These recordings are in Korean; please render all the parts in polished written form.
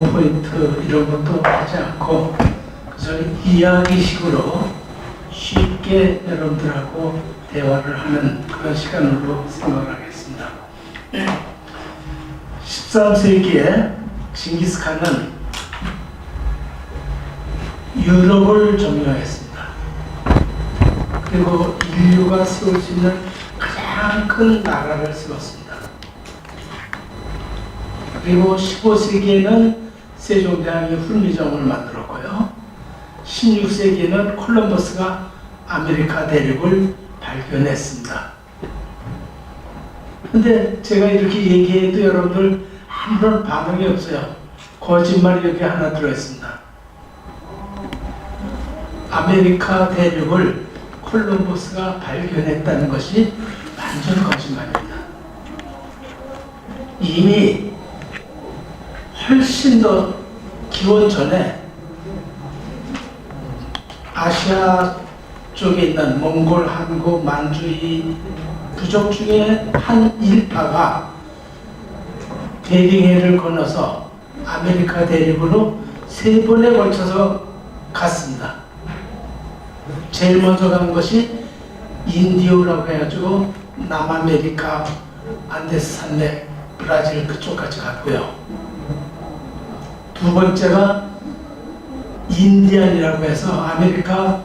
포인트 이런 것도 하지 않고 그래서 이야기식으로 쉽게 여러분들하고 대화를 하는 그런 시간으로 생각을 하겠습니다. 13세기에 징기스칸은 유럽을 점령했습니다. 그리고 인류가 세울 수 있는 가장 큰 나라를 세웠습니다. 그리고 15세기에는 세종대왕이 훈미정을 만들었고요. 16세기에는 콜럼버스가 아메리카 대륙을 발견했습니다. 근데 제가 이렇게 얘기해도 여러분들 아무런 반응이 없어요. 거짓말이 여기 하나 들어있습니다. 아메리카 대륙을 콜럼버스가 발견했다는 것이 완전 거짓말입니다. 이미 훨씬 더 기원 전에 아시아 쪽에 있는 몽골, 한국, 만주 이 부족 중에 한 일파가 베링해를 건너서 아메리카 대륙으로 3번에 걸쳐서 갔습니다. 제일 먼저 간 것이 인디오라고 해가지고 남아메리카, 안데스 산맥, 브라질 그쪽까지 갔고요. 두 번째가 인디안이라고 해서 아메리카,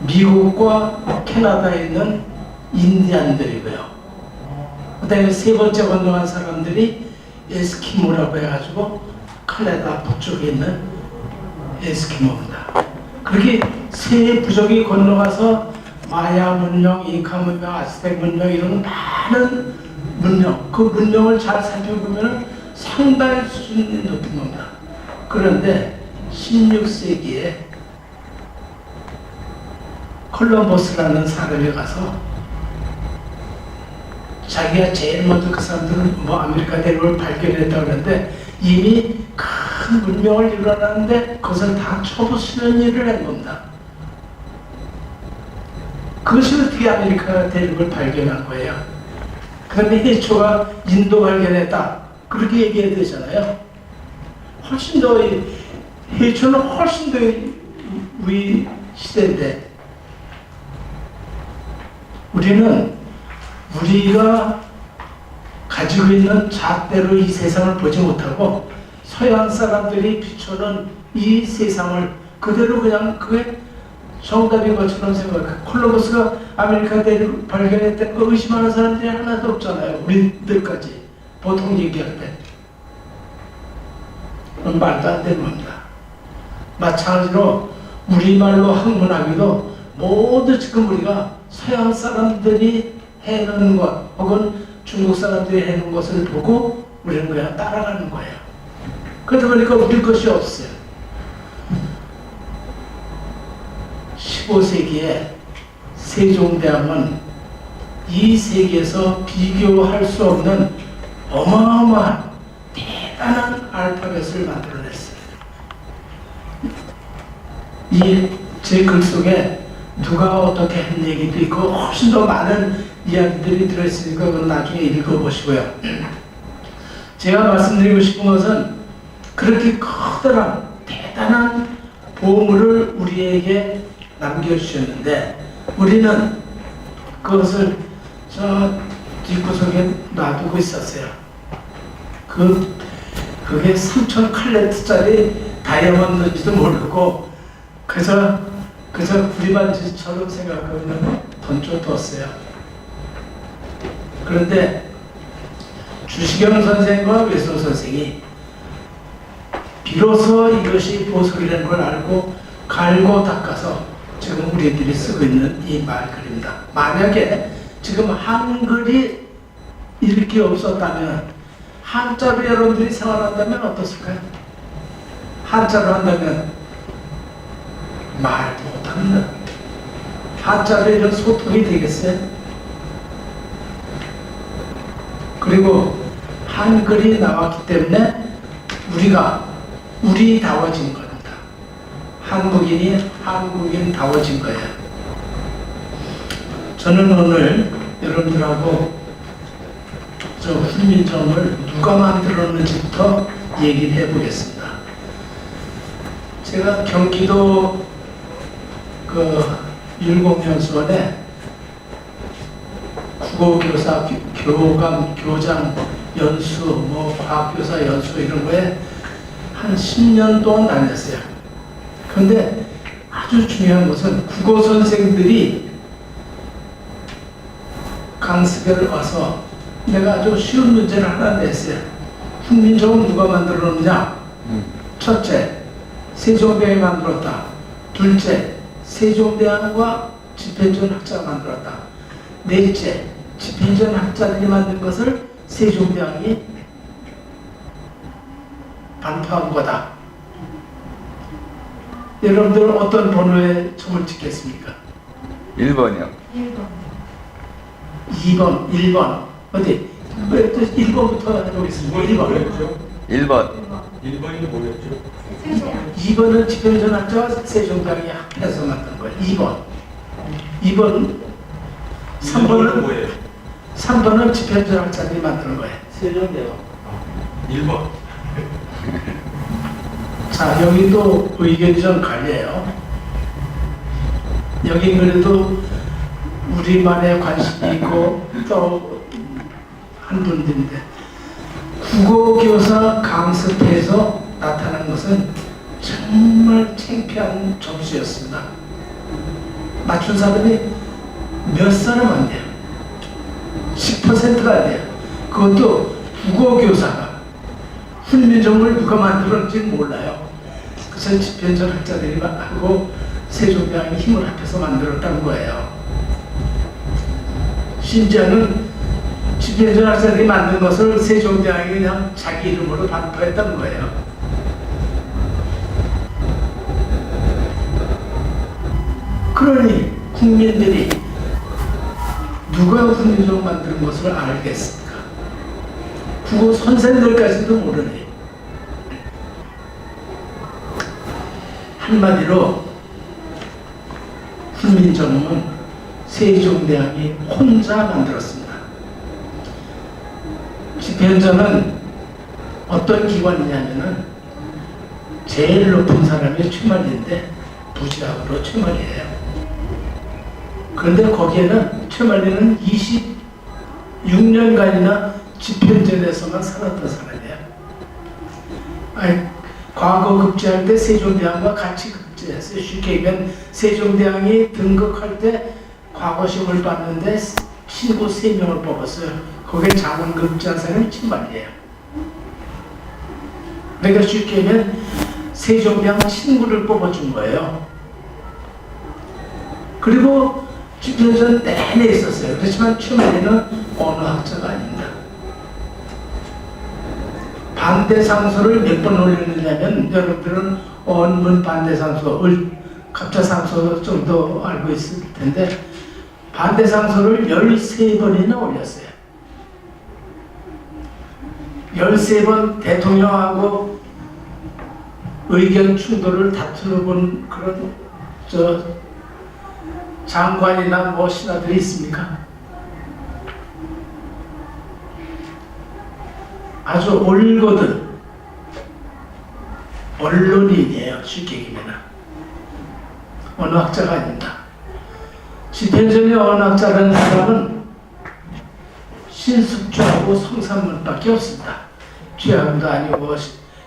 미국과 캐나다에 있는 인디안들이고요. 그 다음에 세 번째 건너간 사람들이 에스키모라고 해가지고 캐나다 북쪽에 있는 에스키모입니다. 그렇게 세 부족이 건너가서 마야 문명, 잉카 문명, 아스텍 문명 이런 많은 문명, 그 문명을 잘 살펴보면 상당히 수준이 높은 겁니다. 그런데 16세기에 콜럼버스라는 사람이 가서 자기가 제일 먼저 그 사람들은 아메리카 대륙을 발견했다고 그러는데 이미 큰 문명을 이뤄놨는데 그것을 다 쳐부수는 일을 한 겁니다. 그것이 어떻게 아메리카 대륙을 발견한 거예요? 그다음에 해초가 인도 발견했다 그렇게 얘기해야 되잖아요. 훨씬 더 해초는 훨씬 더 우리 시대인데 우리가 가지고 있는 잣대로 이 세상을 보지 못하고 서양 사람들이 비추는 이 세상을 그대로 그냥 그게 정답인 것처럼 생각해요. 콜럼버스가 아메리카 대륙을 발견했다는 거 의심하는 사람들이 하나도 없잖아요. 우리들까지 보통 얘기할 때. 그건 말도 안 되는 겁니다. 마찬가지로 우리말로 학문하기도 모두 지금 우리가 서양 사람들이 해놓은 것 혹은 중국 사람들이 해놓은 것을 보고 우리는 그냥 따라가는 거예요. 그러다 보니까 우리 것이 없어요. 15세기에 세종대왕은 이 세계에서 비교할 수 없는 어마어마한 대단한 알파벳을 만들어냈어요. 제 글 속에 누가 어떻게 한 얘기도 있고 훨씬 더 많은 이야기들이 들어있으니까 그건 나중에 읽어보시고요. 제가 말씀드리고 싶은 것은 그렇게 커다란 대단한 보물을 우리에게 남겨주셨는데 우리는 그것을 저 뒷구석에 놔두고 있었어요. 그게 3,000 칼레트짜리 다이아몬드인지도 모르고 그래서 구리반지처럼 생각하고 돈 좀 뒀어요. 그런데 주시경 선생과 외소 선생이 비로소 이것이 보석이라는 걸 알고 갈고 닦아서 지금 우리들이 쓰고 있는 이 말글입니다. 만약에 지금 한글이 이렇게 없었다면 한자로 여러분들이 생활한다면 어떻을까요? 한자로 한다면 말도 못합니다. 한자로 이런 소통이 되겠어요? 그리고 한글이 나왔기 때문에 우리다워진 겁니다. 한국인이 한국인다워진 거예요. 저는 오늘 여러분들하고 저 훈민정음을 누가 만들었는지부터 얘기를 해보겠습니다. 제가 경기도 그 율곡연수원에 국어교사, 교감, 교장 연수, 뭐 과학교사 연수 이런 거에 한 10년 동안 다녔어요. 그런데 아주 중요한 것은 국어 선생들이 강습회를 와서 내가 아주 쉬운 문제를 하나 냈어요. 훈민정음 누가 만들었느냐? 첫째, 세종대왕이 만들었다. 둘째, 세종대왕과 집현전 학자가 만들었다. 넷째, 집현전 학자들이 만든 것을 세종대왕이 반포한 거다. 여러분들 어떤 번호에 점을 찍겠습니까? 1번이요. 2번, 1번. 어디? 1번부터 해보겠습니다. 1번. 1번. 1번이 뭐였죠? 2번은 집현전 학자와 세종대왕이 합해서 만든 거예요. 2번. 2번. 3번은 뭐예요? 3번은 집현전 학자들이 만든 거예요. 세종대왕. 1번. 자, 여기 또 의견이 좀 갈려요. 여기 그래도 우리만의 관심이 있고 또 한 분들인데 국어교사 강습회에서 나타난 것은 정말 창피한 점수였습니다. 맞춘 사람이 몇 사람 안 돼요. 10%가 안 돼요. 그것도 국어교사가 훈민정음을 누가 만들었는지 몰라요. 그래서 집현전 학자들이 하고 세종대왕이 힘을 합해서 만들었다는 거예요. 심지어는 집현전 학자들이 만든 것을 세종대왕이 그냥 자기 이름으로 반포했다는 거예요. 그러니 국민들이 누가 훈민정음 만든 것을 알겠습니까? 국어 선생들까지도 모르네. 한마디로 훈민정음은 세종대왕이 혼자 만들었습니다. 집현전은 어떤 기관이냐면은 제일 높은 사람이 최만리인데 부지학으로 최만리예요. 그런데 거기에는 최만리는 26년간이나 집현전에서만 살았던 사람이에요. 아니, 과거 급제할 때 세종대왕과 같이 급제했어요. 쉽게 얘기하면 세종대왕이 등극할 때 과거 시험을 봤는데 친구 3명을 뽑았어요. 거기에 자문 급제한 사람이 친만리예요. 그러니까 쉽게 얘기하면 세종대왕 친구를 뽑아준 거예요. 그리고 집현전 내내 있었어요. 그렇지만 최만리는 언어학자가 아닙니다. 반대상소를 몇 번 올렸느냐면 여러분들은 언문 반대상소, 갑자상소 정도 알고 있을 텐데 반대상소를 13번이나 올렸어요. 13번 대통령하고 의견 충돌을 다투어 본 그런 장관이나 뭐 신하들이 있습니까? 아주 올거든 언론인이에요. 쉽게 얘기하면 언어학자가 아닙니다. 집현전의 언어학자라는 사람은 신숙주하고 성삼문밖에 없습니다. 최양도 아니고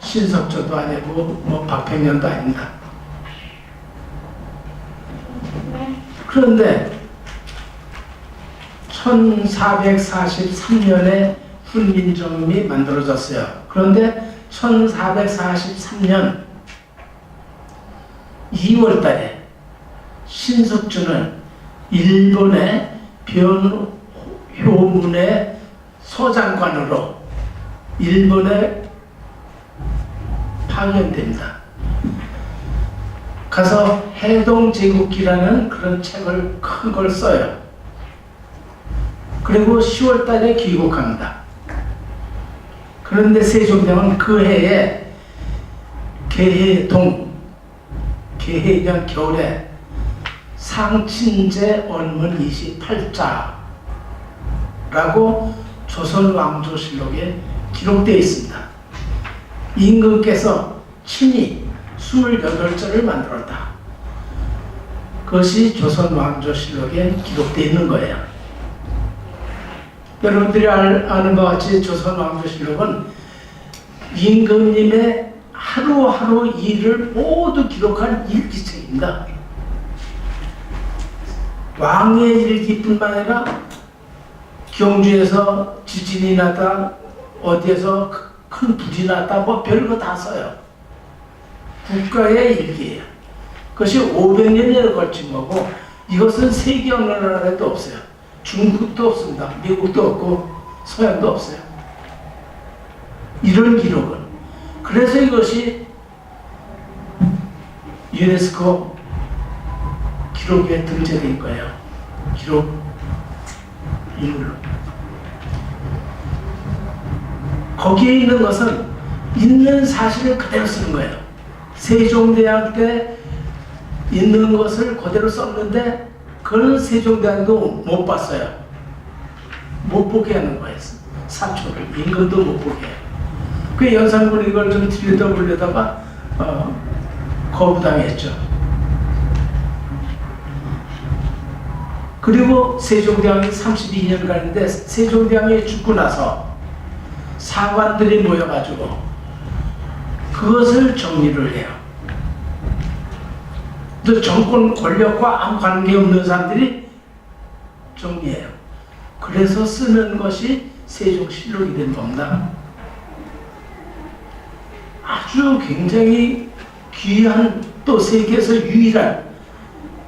신석조도 아니고 뭐 박평년도 아닙니다. 그런데 1443년에 훈민정음이 만들어졌어요. 그런데 1443년 2월 달에 신석주는 일본의 변효문의 서장관으로 일본에 파견됩니다. 가서 해동제국기라는 그런 책을 큰 걸 써요. 그리고 10월 달에 귀국합니다. 그런데 세종대왕은 그 해에 개해동, 개해년 겨울에 상친제 언문 28자라고 조선왕조실록에 기록되어 있습니다. 임금께서 친히 28절을 만들었다. 그것이 조선왕조실록에 기록되어 있는 거예요. 여러분들이 아는 바와 같이 조선왕조실록은 임금님의 하루하루 일을 모두 기록한 일기책입니다. 왕의 일기뿐만 아니라 경주에서 지진이 나다, 어디에서 큰 불이 났다, 뭐 별거 다 써요. 국가의 일기예요. 그것이 500년에 걸친 거고, 이것은 세계 어느 나라에도 없어요. 중국도 없습니다. 미국도 없고 서양도 없어요. 이런 기록은. 그래서 이것이 유네스코 기록에 등재된 거예요. 기록 인물로. 거기에 있는 것은 있는 사실을 그대로 쓰는 거예요. 세종대왕 때 있는 것을 그대로 썼는데 그걸 세종대왕도 못 봤어요. 못 보게 하는 거예요. 사초를 임금도 못 보게 해요. 그 연산군이 이걸 좀 들여다보려다가 거부당했죠. 그리고 세종대왕이 32년 가는데 세종대왕이 죽고 나서 사관들이 모여가지고 그것을 정리를 해요. 또 정권 권력과 아무 관계없는 사람들이 정리해요. 그래서 쓰는 것이 세종실록이 된 겁니다. 아주 굉장히 귀한, 또 세계에서 유일한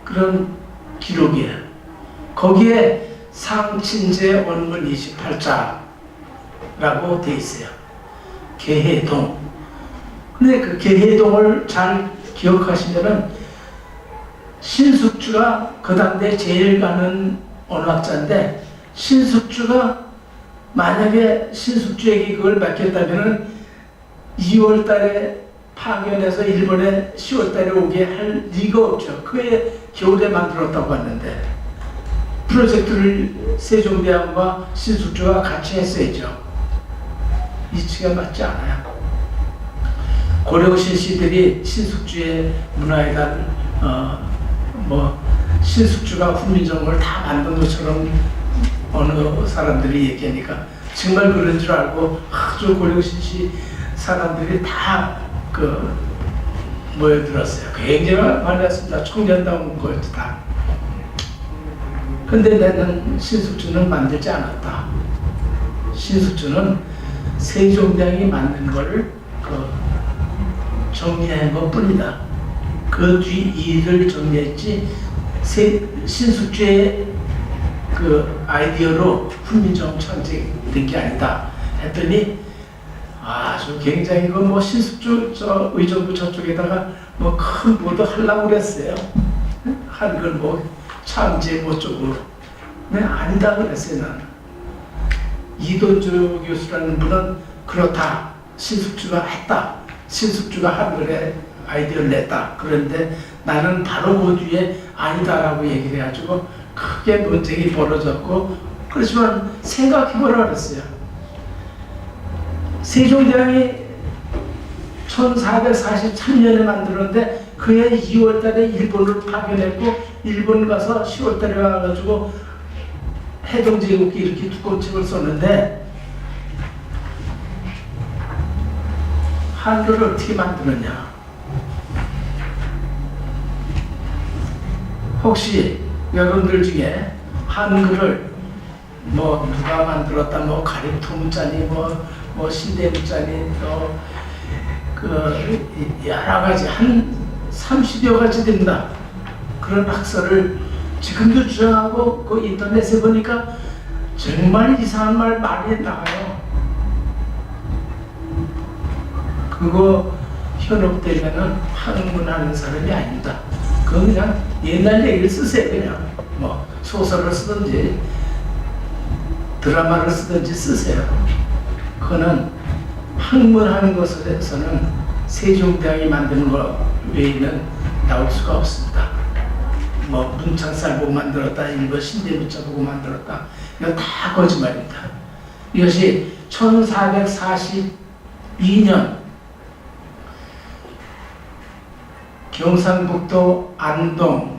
그런 기록이에요. 거기에 상친제 원문 28자라고 돼 있어요. 계해동. 근데 그 계해동을 잘 기억하시면은 신숙주가 그 당대 제일 가는 언학자인데, 신숙주가 만약에 신숙주에게 그걸 맡겼다면은 2월 달에 파견해서 일본에 10월 달에 오게 할 리가 없죠. 그에 겨울에 만들었다고 하는데 프로젝트를 세종대왕과 신숙주가 같이 했어야죠. 이치가 맞지 않아요. 고려신 시들이 신숙주의 문화에다 신숙주가 훈민정음을 다 만든 것처럼 어느 사람들이 얘기하니까 정말 그런 줄 알고 아주 고려신 시 사람들이 다 모여들었어요. 굉장히 많이 왔습니다. 청년다운 거였죠, 다. 근데 나는 신숙주는 만들지 않았다. 신숙주는 세종대왕이 만든 거를 정리한 것 뿐이다. 그 뒤 일을 정리했지, 신숙주의 그 아이디어로 훈민정음 창제된 게 아니다 했더니, 아주 굉장히 신숙주 의정부 저쪽에다가 큰 뭐도 하려고 그랬어요. 한글 창제 쪽으로. 네, 아니다 그랬어요, 나는. 이도주 교수라는 분은 그렇다. 신숙주가 했다. 신숙주가 한글에 아이디어를 냈다. 그런데 나는 바로 그 뒤에 아니다라고 얘기를 해가지고 크게 논쟁이 벌어졌고, 그렇지만 생각해보라 그랬어요. 세종대왕이 1443년에 만들었는데 그해 2월 달에 일본을 파견했고, 일본 가서 10월 달에 와가지고 해동제국기 이렇게 두꺼운 책을 썼는데, 한글을 어떻게 만드느냐. 혹시 여러분들 중에 한글을 누가 만들었다, 가림토문자니, 신대문자니, 여러 가지, 한 30여 가지 됩니다. 그런 학설을 지금도 주장하고, 그 인터넷에 보니까 정말 이상한 말 많이 나와요. 그거 현혹되면은 학문하는 사람이 아닙니다. 그거 그냥 옛날 얘기를 쓰세요. 그냥 소설을 쓰든지 드라마를 쓰든지 쓰세요. 그거는 학문하는 것에서는 세종대왕이 만드는 것 외에는 나올 수가 없습니다. 문창살 보고 만들었다, 일본 신대문자 보고 만들었다, 이거 다 거짓말입니다. 이것이 1442년 경상북도 안동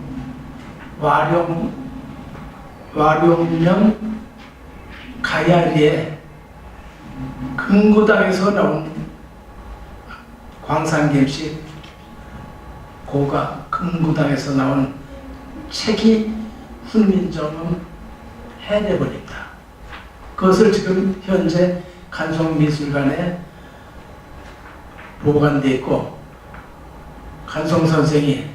와룡면 가야리에 금고당에서 나온 광산김씨 고가 금고당에서 나온 책이 훈민정음 해내버립니다. 그것을 지금 현재 간송미술관에 보관되어 있고, 간송 선생이,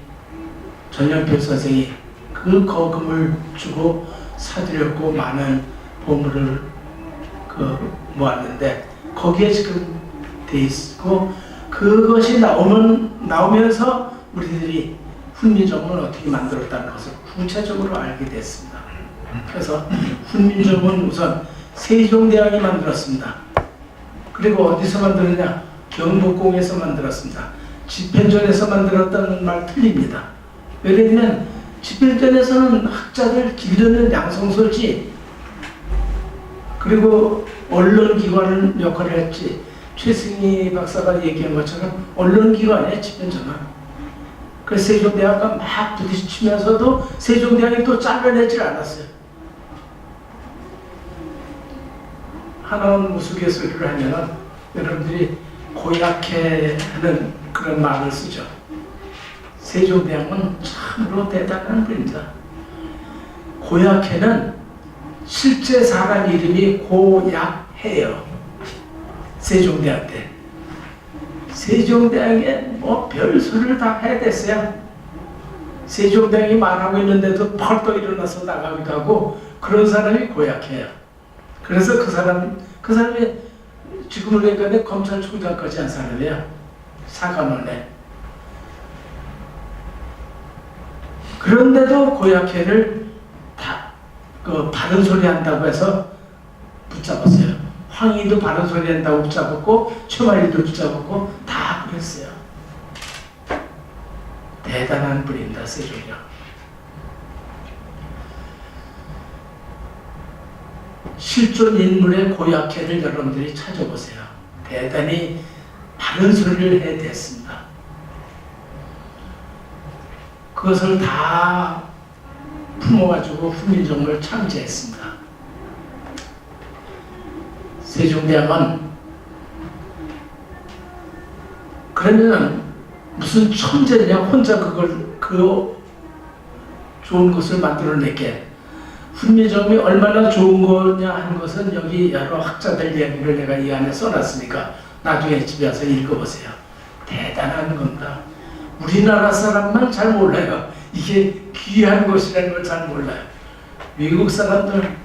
전영필 선생이 그 거금을 주고 사들였고 많은 보물을 모았는데 거기에 지금 돼 있고, 그것이 나오면서 우리들이 훈민정음을 어떻게 만들었다는 것을 구체적으로 알게 됐습니다. 그래서 훈민정음은 우선 세종대왕이 만들었습니다. 그리고 어디서 만들었냐? 경복궁에서 만들었습니다. 집현전에서 만들었다는 말 틀립니다. 왜냐면 집현전에서는 학자들 기르는 양성소지, 그리고 언론기관을 역할을 했지. 최승희 박사가 얘기한 것처럼 언론기관이에요, 집현전은. 그래서 세종대왕과 막 부딪히면서도 세종대왕이 또 잘라내질 않았어요. 하나는 우스갯소리를 하면은 여러분들이 고약해 하는 그런 말을 쓰죠. 세종대왕은 참으로 대단한 분이다. 고약해는 실제 사람 이름이 고약해요. 세종대왕 때. 세종대왕에 뭐 별소리를 다 해댔어요. 세종대왕이 말하고 있는데도 펄떡 일어나서 나가기도 하고, 그런 사람이 고약해요. 그래서 그 사람이 지금을 보니까 검찰총장까지 한 사람이에요. 사관원에. 그런데도 고약해를 다 바른 소리 한다고 해서 붙잡았어요. 황희도 바른 소리 한다고 붙잡았고, 최만희도 붙잡았고, 다 그랬어요. 대단한 분입니다, 세종이요. 실존 인물의 고약해를 여러분들이 찾아보세요. 대단히 바른 소리를 해댔습니다. 그것을 다 품어가지고 훈민정음을 창제했습니다. 세종대왕은 그러면 무슨 천재냐, 혼자 그 좋은 것을 만들어내게. 훈민정음이 얼마나 좋은 거냐 하는 것은 여기 여러 학자들 이야기를 내가 이 안에 써놨으니까 나중에 집에 와서 읽어보세요. 대단한 겁니다. 우리나라 사람만 잘 몰라요. 이게 귀한 것이라는 걸 잘 몰라요. 외국 사람들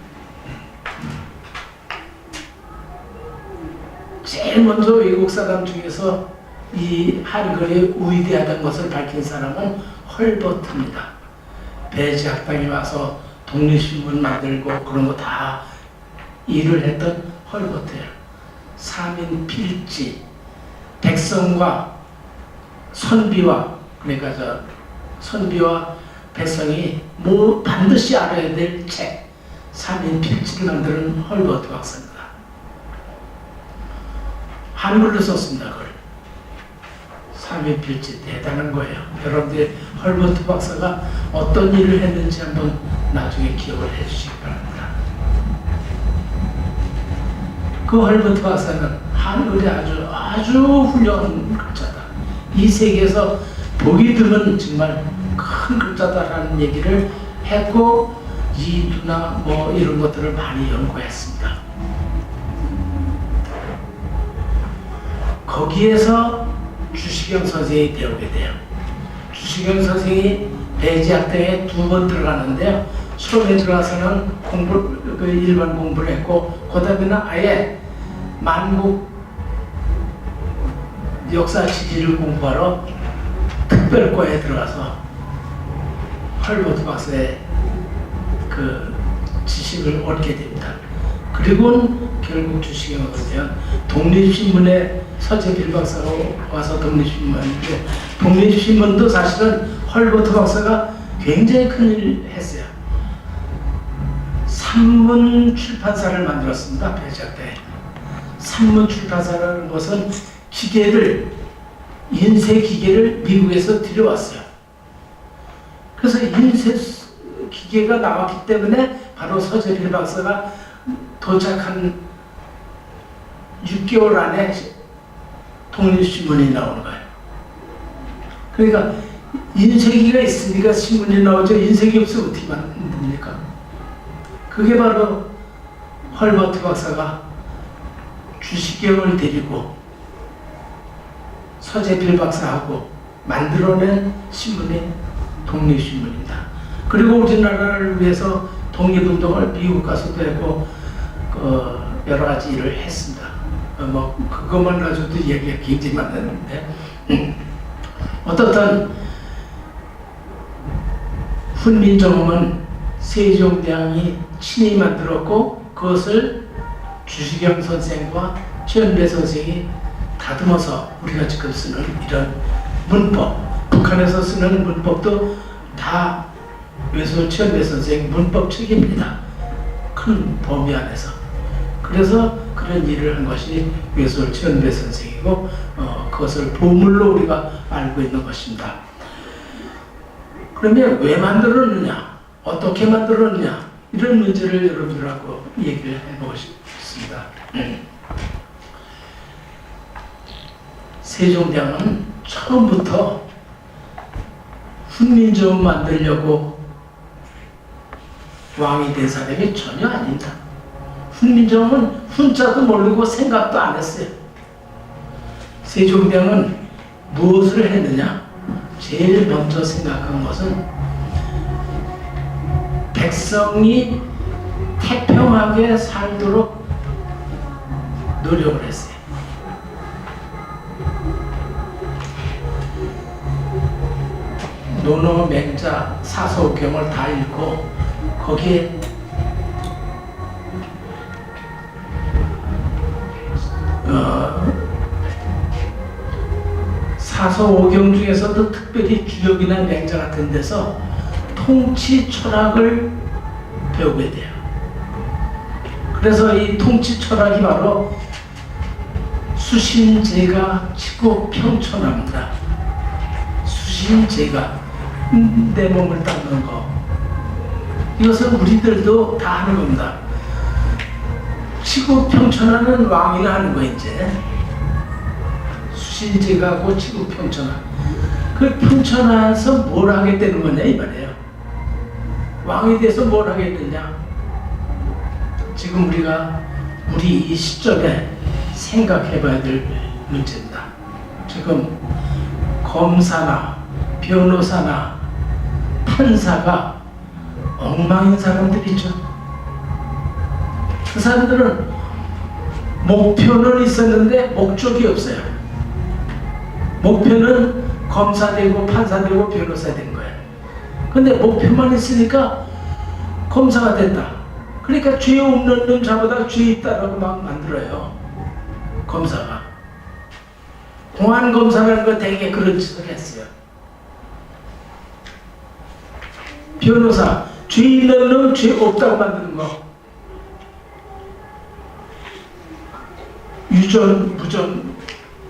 제일 먼저 외국 사람 중에서 이 한글이 위대하다는 것을 밝힌 사람은 헐버트입니다. 배지학당에 와서 독립신문 만들고 그런 거 다 일을 했던 헐버트예요. 사민필지, 백성과 선비와, 그러니까 선비와 백성이 뭐 반드시 알아야 될 책, 사민필지를 만드는 헐버트 박사입니다. 한글로 썼습니다. 그걸. 사민필지 대단한 거예요. 여러분들 헐버트 박사가 어떤 일을 했는지 한번 나중에 기억을 해주시기 바랍니다. 그 헐버트 박사는 한글이 아주 훌륭한 글자다. 이 세계에서 보기 드문 정말 큰 글자다라는 얘기를 했고, 이두나 뭐 이런 것들을 많이 연구했습니다. 거기에서 주시경 선생이 배우게 돼요. 주시경 선생이 배지학당에 2번 들어가는데요. 처음에 들어가서는 일반 공부를 했고, 그 다음에는 아예 만국 역사 지리를 공부하러 특별과에 들어가서 헐버트 박사의 그 지식을 얻게 됩니다. 그리고 결국 주시경을 보면 독립신문에 서재필 박사가 와서 독립신문인데, 독립신문도 사실은 헐버트 박사가 굉장히 큰 일을 했어요. 산문 출판사를 만들었습니다. 배지학당에. 산문 출판사라는 것은 기계를 인쇄 기계를 미국에서 들여왔어요. 그래서 인쇄 기계가 나왔기 때문에 바로 서재필 박사가 도착한 6개월 안에 독립신문이 나오는 거예요. 그러니까 인쇄기가 있으니까 신문이 나오죠. 인쇄기 없으면 어떻게 만듭니까? 그게 바로 헐버트 박사가 주시경을 데리고 서재필 박사하고 만들어낸 신문이 독립신문입니다. 그리고 우리나라를 위해서 독립운동을 미국 가서도 했고 여러 가지 일을 했습니다. 뭐 그것만 가지고도 얘기가 굉장히 많았는데 어떻든 훈민정음은 세종대왕이 친히 만들었고 그것을 주시경 선생과 최연배 선생이 다듬어서 우리가 지금 쓰는 이런 문법, 북한에서 쓰는 문법도 다 외솔 최연배 선생 문법 책입니다. 큰 범위 안에서. 그래서 그런 일을 한 것이 외솔 최연배 선생이고 그것을 보물로 우리가 알고 있는 것입니다. 그러면 왜 만들었느냐? 어떻게 만들었느냐? 이런 문제를 여러분들하고 얘기를 해보고 싶습니다. 세종대왕은 처음부터 훈민정음 만들려고 왕이 된 사람이 전혀 아닙니다. 훈민정음은 훈자도 모르고 생각도 안 했어요. 세종대왕은 무엇을 했느냐? 제일 먼저 생각한 것은 백성이 태평하게 살도록 노력을 했어요. 논어, 맹자, 사서오경을 다 읽고 거기에 사서오경 중에서도 특별히 주역이나 맹자 같은 데서 통치 철학을 배우게 돼요. 그래서 이 통치 철학이 바로 수신제가 치고평천합니다. 수신제가 내 몸을 닦는 거, 이것은 우리들도 다 하는 겁니다. 치고평천하는 왕이나 하는 거. 이제 수신제가고 치고평천하, 그 평천해서 뭘 하게 되는 거냐 이 말이에요. 왕이 돼서 뭘 하겠느냐. 지금 우리가 우리 이 시점에 생각해 봐야 될 문제입니다. 지금 검사나 변호사나 판사가 엉망인 사람들이죠. 그 사람들은 목표는 있었는데 목적이 없어요. 목표는 검사 되고 판사 되고 변호사 된 거예요. 근데 목표만 있으니까 검사가 됐다. 그러니까 죄 없는 놈 잡아다 죄 있다라고 막 만들어요. 검사가. 공안검사라는 거 되게 그런 짓을 했어요. 변호사, 죄 있는 놈 죄 없다고 만드는 거. 유전, 무전,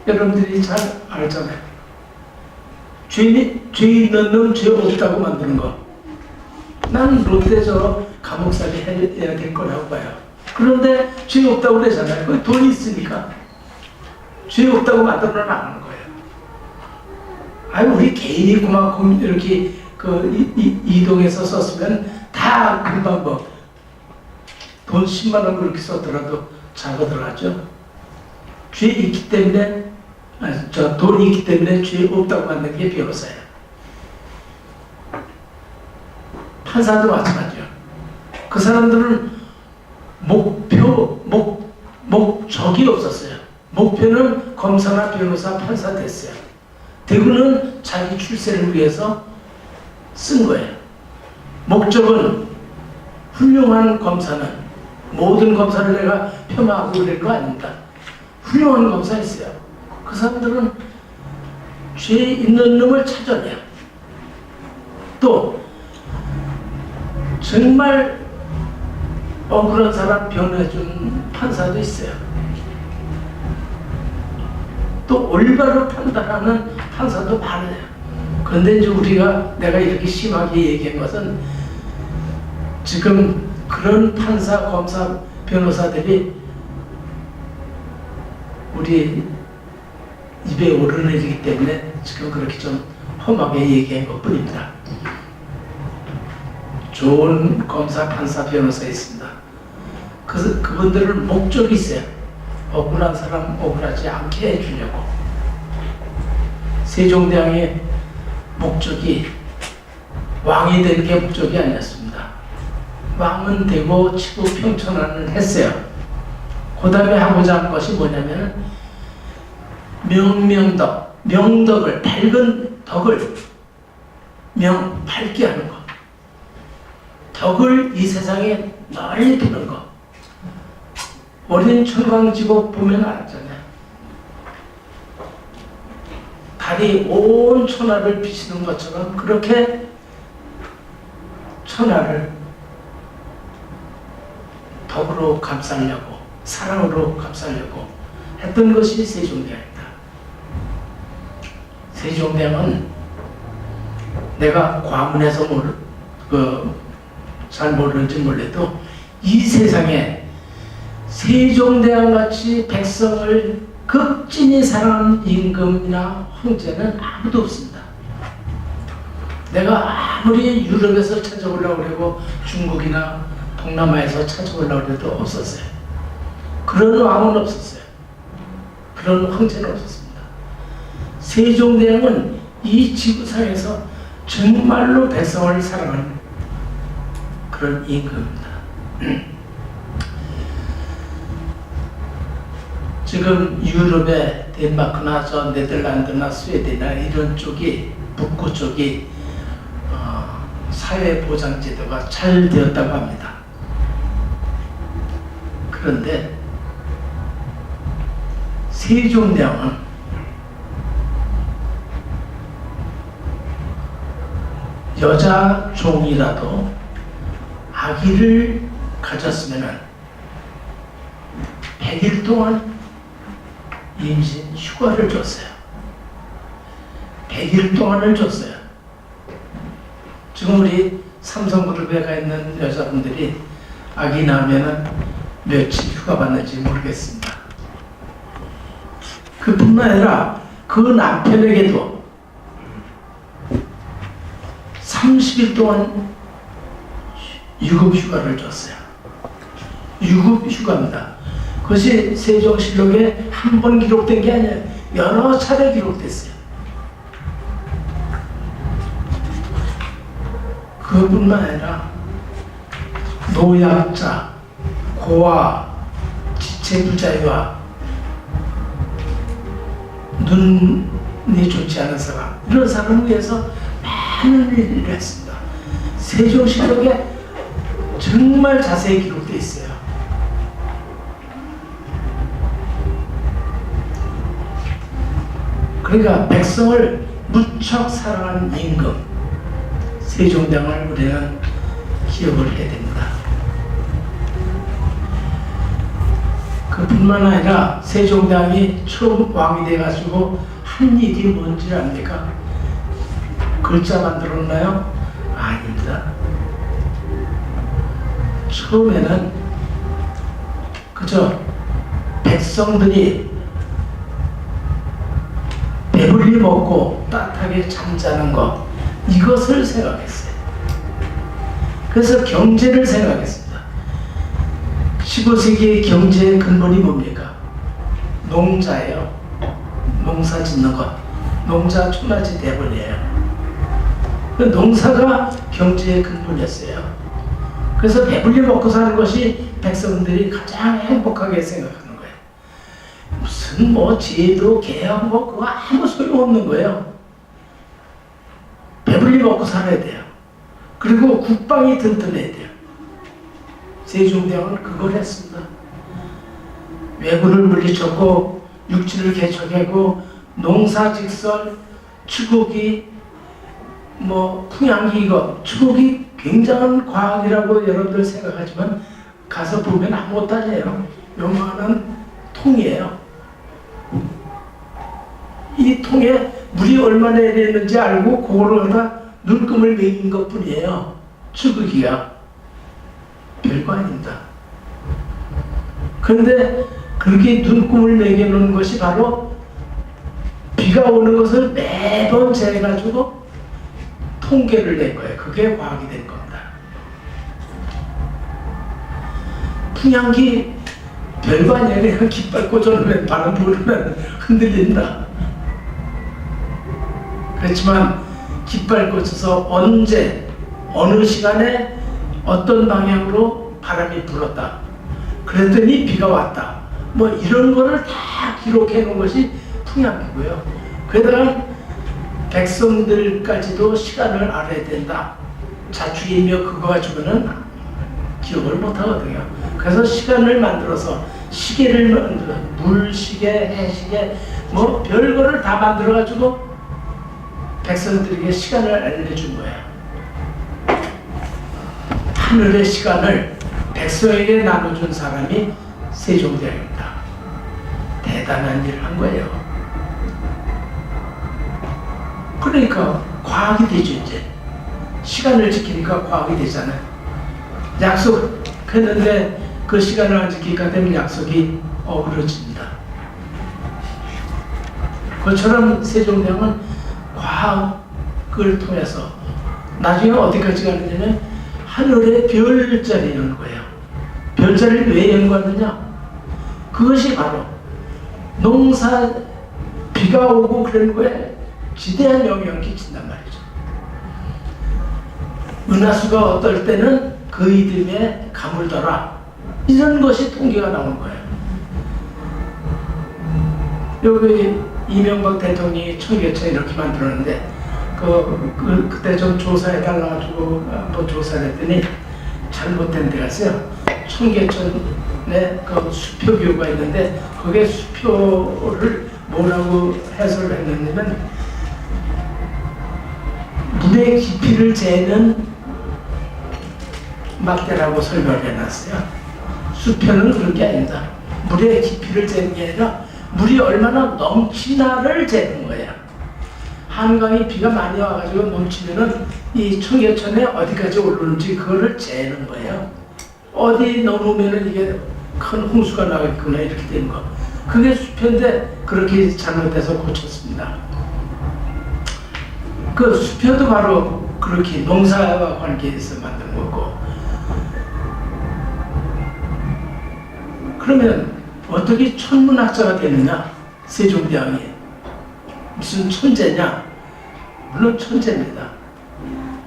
여러분들이 잘 알잖아요. 죄 있는 놈 죄 없다고 만드는 거. 난 롯데저 감옥살이 해야 될 거라고 봐요. 그런데 죄 없다고 그러잖아요. 그 돈이 있으니까. 죄 없다고 만들어 나가는 거예요. 아유, 우리 개인이 그만큼 이렇게 이동해서 썼으면 다 금방 돈 10만 원 그렇게 썼더라도 자고 들어가죠. 죄 있기 때문에, 돈이 있기 때문에 죄 없다고 만든 게 변호사예요. 판사도 마찬가지요. 그 사람들은 목적이 없었어요. 목표는 검사나 변호사, 판사 됐어요. 대구는 자기 출세를 위해서 쓴 거예요. 목적은 훌륭한 검사는, 모든 검사를 내가 폄하하고 그럴 거 아닙니다. 훌륭한 검사 있어요. 그 사람들은 죄 있는 놈을 찾아내요. 또 정말 억울한 사람 변호해준 판사도 있어요. 또 올바로 판단하는 판사도 많아요. 그런데 이제 내가 이렇게 심하게 얘기한 것은 지금 그런 판사, 검사, 변호사들이 우리 입에 오르내리기 때문에 지금 그렇게 좀 험하게 얘기한 것 뿐입니다. 좋은 검사, 판사, 변호사 있습니다. 그분들을 목적이 있어요. 억울한 사람 억울하지 않게 해주려고. 세종대왕의 목적이 왕이 되는 게 목적이 아니었습니다. 왕은 되고 치고 평천하는 했어요. 그 다음에 하고자 한 것이 뭐냐면 명덕을, 밝은 덕을 밝게 하는 것. 덕을 이 세상에 널리 두는 것. 어린 천광지곡 보면 알잖아요. 달이 온 천하를 비치는 것처럼 그렇게 천하를 덕으로 감싸려고, 사랑으로 감싸려고 했던 것이 세종대왕입니다. 세종대왕은 내가 과문해서 잘 모르는지 몰라도 이 세상에 세종대왕같이 백성을 극진히 사랑하는 임금이나 황제는 아무도 없습니다. 내가 아무리 유럽에서 찾아보려고 그러고 중국이나 동남아에서 찾아보려고 해도 없었어요. 그런 왕은 없었어요. 그런 황제는 없었습니다. 세종대왕은 이 지구상에서 정말로 백성을 사랑하는 그런 임금입니다. 지금 유럽의 덴마크나 저 네덜란드나 스웨덴이나 이런 쪽이 북구 쪽이 사회보장제도가 잘 되었다고 합니다. 그런데 세종대왕은 여자 종이라도 아기를 가졌으면 100일 동안 임신 휴가를 줬어요. 100일 동안을 줬어요. 지금 우리 삼성그룹에 가 있는 여자분들이 아기 낳으면 며칠 휴가 받는지 모르겠습니다. 그뿐만 아니라 그 남편에게도 30일 동안 유급 휴가를 줬어요. 유급 휴가입니다. 그것이 세종실록에 한 번 기록된 게 아니에요. 여러 차례 기록됐어요. 그뿐만 아니라 노약자, 고아, 지체부자와 눈이 좋지 않은 사람, 이런 사람을 위해서 많은 일을 했습니다. 세종실록에 정말 자세히 기록되어 있어요. 그러니까 백성을 무척 사랑한 임금 세종대왕을 우리는 기억을 해야 됩니다. 그뿐만 아니라 세종대왕이 처음 왕이 돼가지고 한 일이 뭔지 압니까? 글자 만들었나요? 아닙니다. 처음에는 그저 백성들이 배불리 먹고 따뜻하게 잠자는 것, 이것을 생각했어요. 그래서 경제를 생각했습니다. 15세기의 경제의 근본이 뭡니까? 농자예요. 농사 짓는 것. 농자 초나지 대본이에요. 농사가 경제의 근본이었어요. 그래서 배불리 먹고 사는 것이 백성들이 가장 행복하게 생각하는 거예요. 무슨 제도, 개혁 그거 아무 소용없는 거예요. 배불리 먹고 살아야 돼요. 그리고 국방이 튼튼해야 돼요. 세종대왕은 그걸 했습니다. 왜군을 물리쳤고 육지를 개척하고 농사직설, 추곡이 풍향기 추곡이 굉장한 과학이라고 여러분들 생각하지만 가서 보면 아무것도 아니에요. 요만한 통이에요. 통에 물이 얼마나 내렸는지 알고 그거를 갖다 눈금을 매긴 것 뿐이에요. 축구기가. 별거 아닙니다. 그런데 그렇게 눈금을 매겨놓은 것이 바로 비가 오는 것을 매번 재가지고 통계를 낸 거예요. 그게 과학이 된 겁니다. 풍향기 별거 아니야. 그냥 깃발 꽂아놓으면 바람 불으면 흔들린다. 그렇지만 깃발 꽂혀서 언제 어느 시간에 어떤 방향으로 바람이 불었다. 그랬더니 비가 왔다. 뭐 이런 거를 다 기록해 놓은 것이 풍향기고요. 그러다가 백성들까지도 시간을 알아야 된다. 자축이며 그거 가지고는 기억을 못 하거든요. 그래서 시간을 만들어서 시계를 만들어 물시계, 해시계 뭐 별거를 다 만들어 가지고 백성들에게 시간을 알려준 거예요. 하늘의 시간을 백성에게 나눠준 사람이 세종대왕입니다. 대단한 일을 한 거예요. 그러니까 과학이 되죠. 이제 시간을 지키니까 과학이 되잖아요. 약속했는데 그 시간을 안 지키니까 되면 약속이 어그러집니다. 그처럼 세종대왕은 과학을 통해서 나중에 어디까지 가느냐면 하늘의 별자리를 연 거예요. 별자리를 왜 연구하느냐? 그것이 바로 농사 비가 오고 그런 거에 지대한 영향을 끼친단 말이죠. 은하수가 어떨 때는 그 이듬해 가물더라. 이런 것이 통계가 나온 거예요. 여기 이명박 대통령이 청계천 이렇게 만들었는데 그때 좀 조사해 달라가지고 한번 조사를 했더니 잘못된 데가 있어요. 청계천에 그 수표교가 있는데 거기에 수표를 뭐라고 해설을 했느냐면 물의 깊이를 재는 막대라고 설명을 해놨어요. 수표는 그런 게 아닙니다. 물의 깊이를 재는 게 아니라 물이 얼마나 넘치나를 재는 거예요. 한강이 비가 많이 와가지고 넘치면은 이 청계천에 어디까지 오르는지 그거를 재는 거예요. 어디 넘으면은 이게 큰 홍수가 나겠구나 이렇게 되는 거. 그게 수표인데 그렇게 잘못해서 고쳤습니다. 그 수표도 바로 그렇게 농사와 관계해서 만든 거고. 그러면 어떻게 천문학자가 되느냐? 세종대왕이 무슨 천재냐? 물론 천재입니다.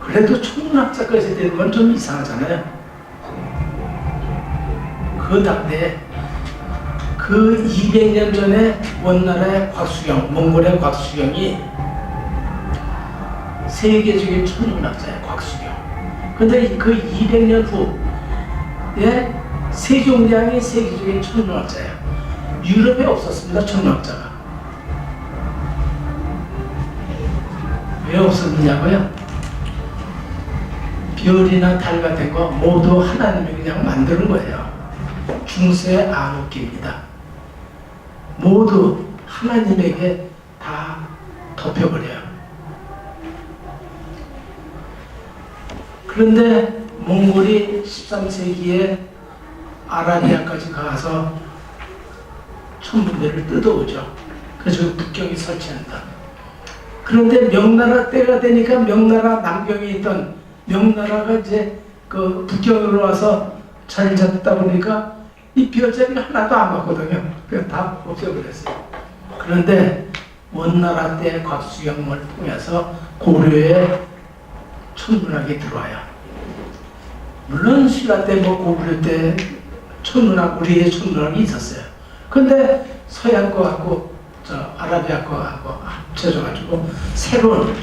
그래도 천문학자까지 되는 건 좀 이상하잖아요. 그 당대에 그 200년 전에 원나라의 곽수경, 몽골의 곽수경이 세계적인 천문학자예요. 곽수경. 그런데 그 200년 후에 세종대왕이 세계적인 천문학자예요. 유럽에 없었습니다. 천문학자가. 왜 없었느냐고요? 별이나 달 같은 거 모두 하나님이 그냥 만드는 거예요. 중세 암흑기입니다. 모두 하나님에게 다 덮여버려요. 그런데 몽골이 13세기에 아라비아까지 가서 천문대를 뜯어오죠. 그래서 국경이 설치한다. 그런데 명나라 때가 되니까 명나라 남경에 있던 명나라가 이제 그 북경으로 와서 자리 잡다 보니까 이 별자리가 하나도 안 맞거든요. 그래서 다 없애버렸어요. 그런데 원나라 때 곽수경을 통해서 고려에 천문학이 들어와요. 물론 신라 때 뭐 고구려 때 천문학, 우리의 천문학이 있었어요. 근데 서양 거하고 아라비아 거하고 합쳐져가지고 새로운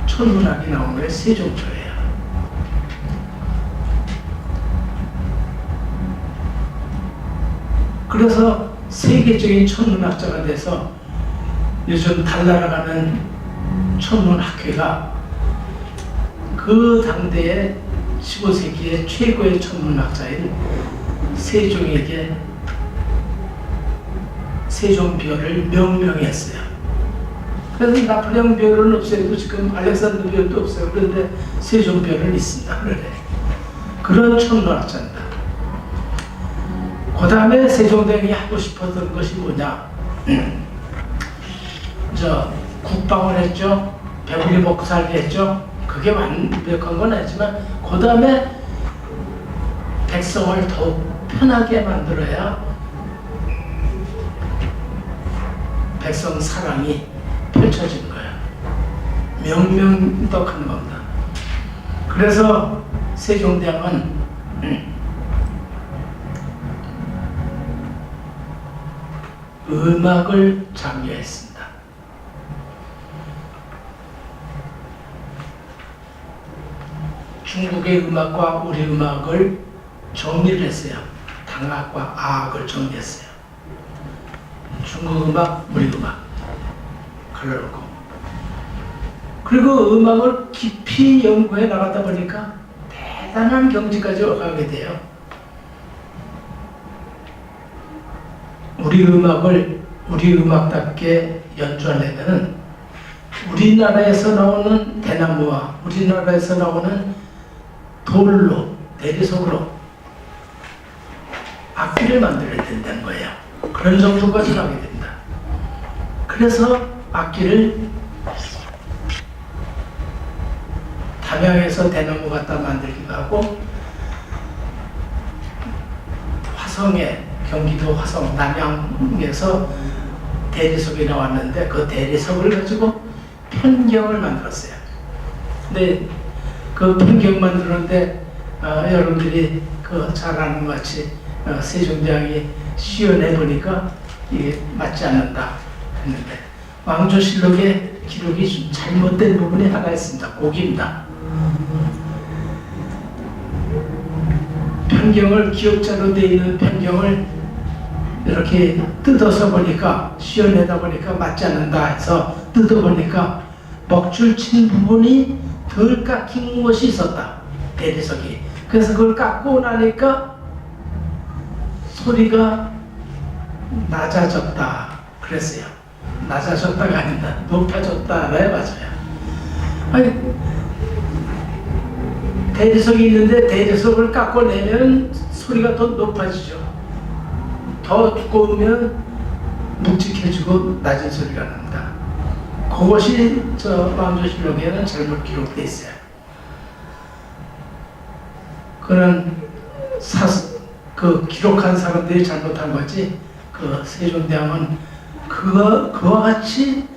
천문학이 나온 게 세종조예요. 그래서 세계적인 천문학자가 돼서 요즘 달나라가는 천문학회가 그 당대의 15세기의 최고의 천문학자인 세종에게 세종별을 명명했어요. 그래서 나폴레옹 별은 없어도 지금 알렉산더 별도 없어요. 그런데 세종별은 있습니다. 그래. 그런 천문학자입니다. 그 다음에 세종대왕이 하고 싶었던 것이 뭐냐? 국방을 했죠. 배불리 먹고 살게 했죠. 그게 완벽한 건 아니지만 그 다음에 백성을 더욱 편하게 만들어야 백성 사랑이 펼쳐진 거예요. 명명덕하는 겁니다. 그래서 세종대왕은 음악을 장려했습니다. 중국의 음악과 우리 음악을 정리를 했어요. 당악과 아악을 정리했어요. 중국 음악, 우리 음악 걸러놓고, 그리고 음악을 깊이 연구해 나가다 보니까 대단한 경지까지 가게 돼요. 우리 음악을 우리 음악답게 연주하려면 우리나라에서 나오는 대나무와 우리나라에서 나오는 돌로, 대리석으로 악기를 만들어야 된다는 거예요. 그런 정도까지 가게 된다. 그래서 악기를 담양에서 대나무 갖다 만들기도 하고, 화성에, 경기도 화성, 남양에서 대리석이 나왔는데 그 대리석을 가지고 편경을 만들었어요. 근데 그 편경 만드는데 여러분들이 잘 아는 것 같이 세종대왕이 시연해 보니까 이게 맞지 않는다 했는데, 왕조실록에 기록이 좀 잘못된 부분이 하나 있습니다. 거기입니다. 편경을, 기역자로 되어 있는 편경을 이렇게 뜯어서 보니까, 시연하다 보니까 맞지 않는다 해서 뜯어보니까 먹줄 친 부분이 덜 깎인 것이 있었다, 대리석이. 그래서 그걸 깎고 나니까 소리가 낮아졌다 그랬어요. 낮아졌다가 아니다, 높아졌다라야 맞아요. 아니, 대리석이 있는데 대리석을 깎아내면 소리가 더 높아지죠. 더 두꺼우면 묵직해지고 낮은 소리가 납니다. 그것이 왕조실록에는 잘못 기록되어 있어요. 그는 기록한 사람들이 잘못한 거지, 세종대왕은 그와 같이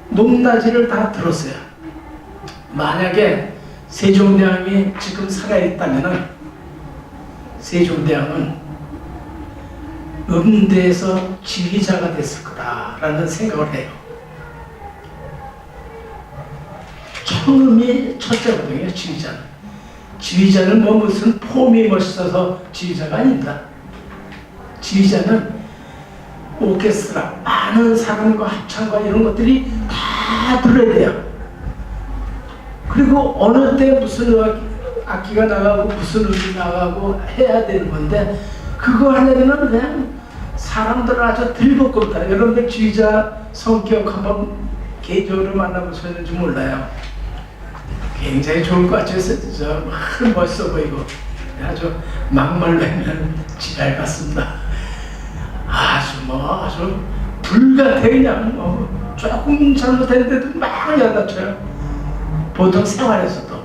높낮이를 다 들었어요. 만약에 세종대왕이 지금 살아있다면 세종대왕은 음대에서 지휘자가 됐을 거다라는 생각을 해요. 처음이 첫째거든요, 지휘자는. 지휘자는 무슨 폼이 멋있어서 지휘자가 아닙니다. 지휘자는 오케스트라, 많은 사람과 합창과 이런 것들이 다 들어야 돼요. 그리고 어느 때 무슨 악기가 나가고 무슨 음이 나가고 해야 되는 건데, 그거 하려면 그냥 사람들을 아주 들볶음다. 여러분들 지휘자 성격 한번 개인적으로 만나보셨는지 몰라요. 굉장히 좋을 것 같아요. 멋있어 보이고 아주 막말로 하면 지랄 같습니다. 아주 불같아. 그냥 조금 잘못했는데도 막 야단쳐요. 보통 생활에서도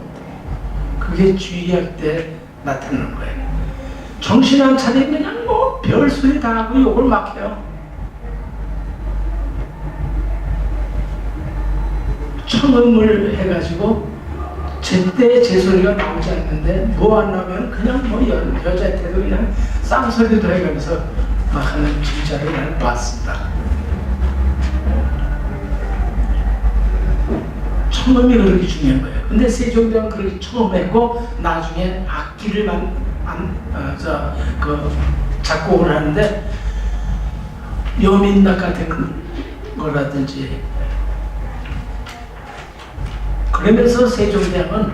그게 주의할 때 나타나는 거예요. 정신 안 차리면 그냥 별소리 다 하고 욕을 막 해요. 청음을 해가지고 제때 제 소리가 나오지 않는데 뭐 안 나오면 그냥 여자한테도 그냥 쌍소리도 해가면서 막 하는 진짜를 나는 봤습니다. 청음이 그렇게 중요한 거예요. 근데 세종대왕은 그렇게 처음 했고, 나중에 악기를 작곡을 하는데 여민락 같은 거라든지, 그러면서 세종대왕은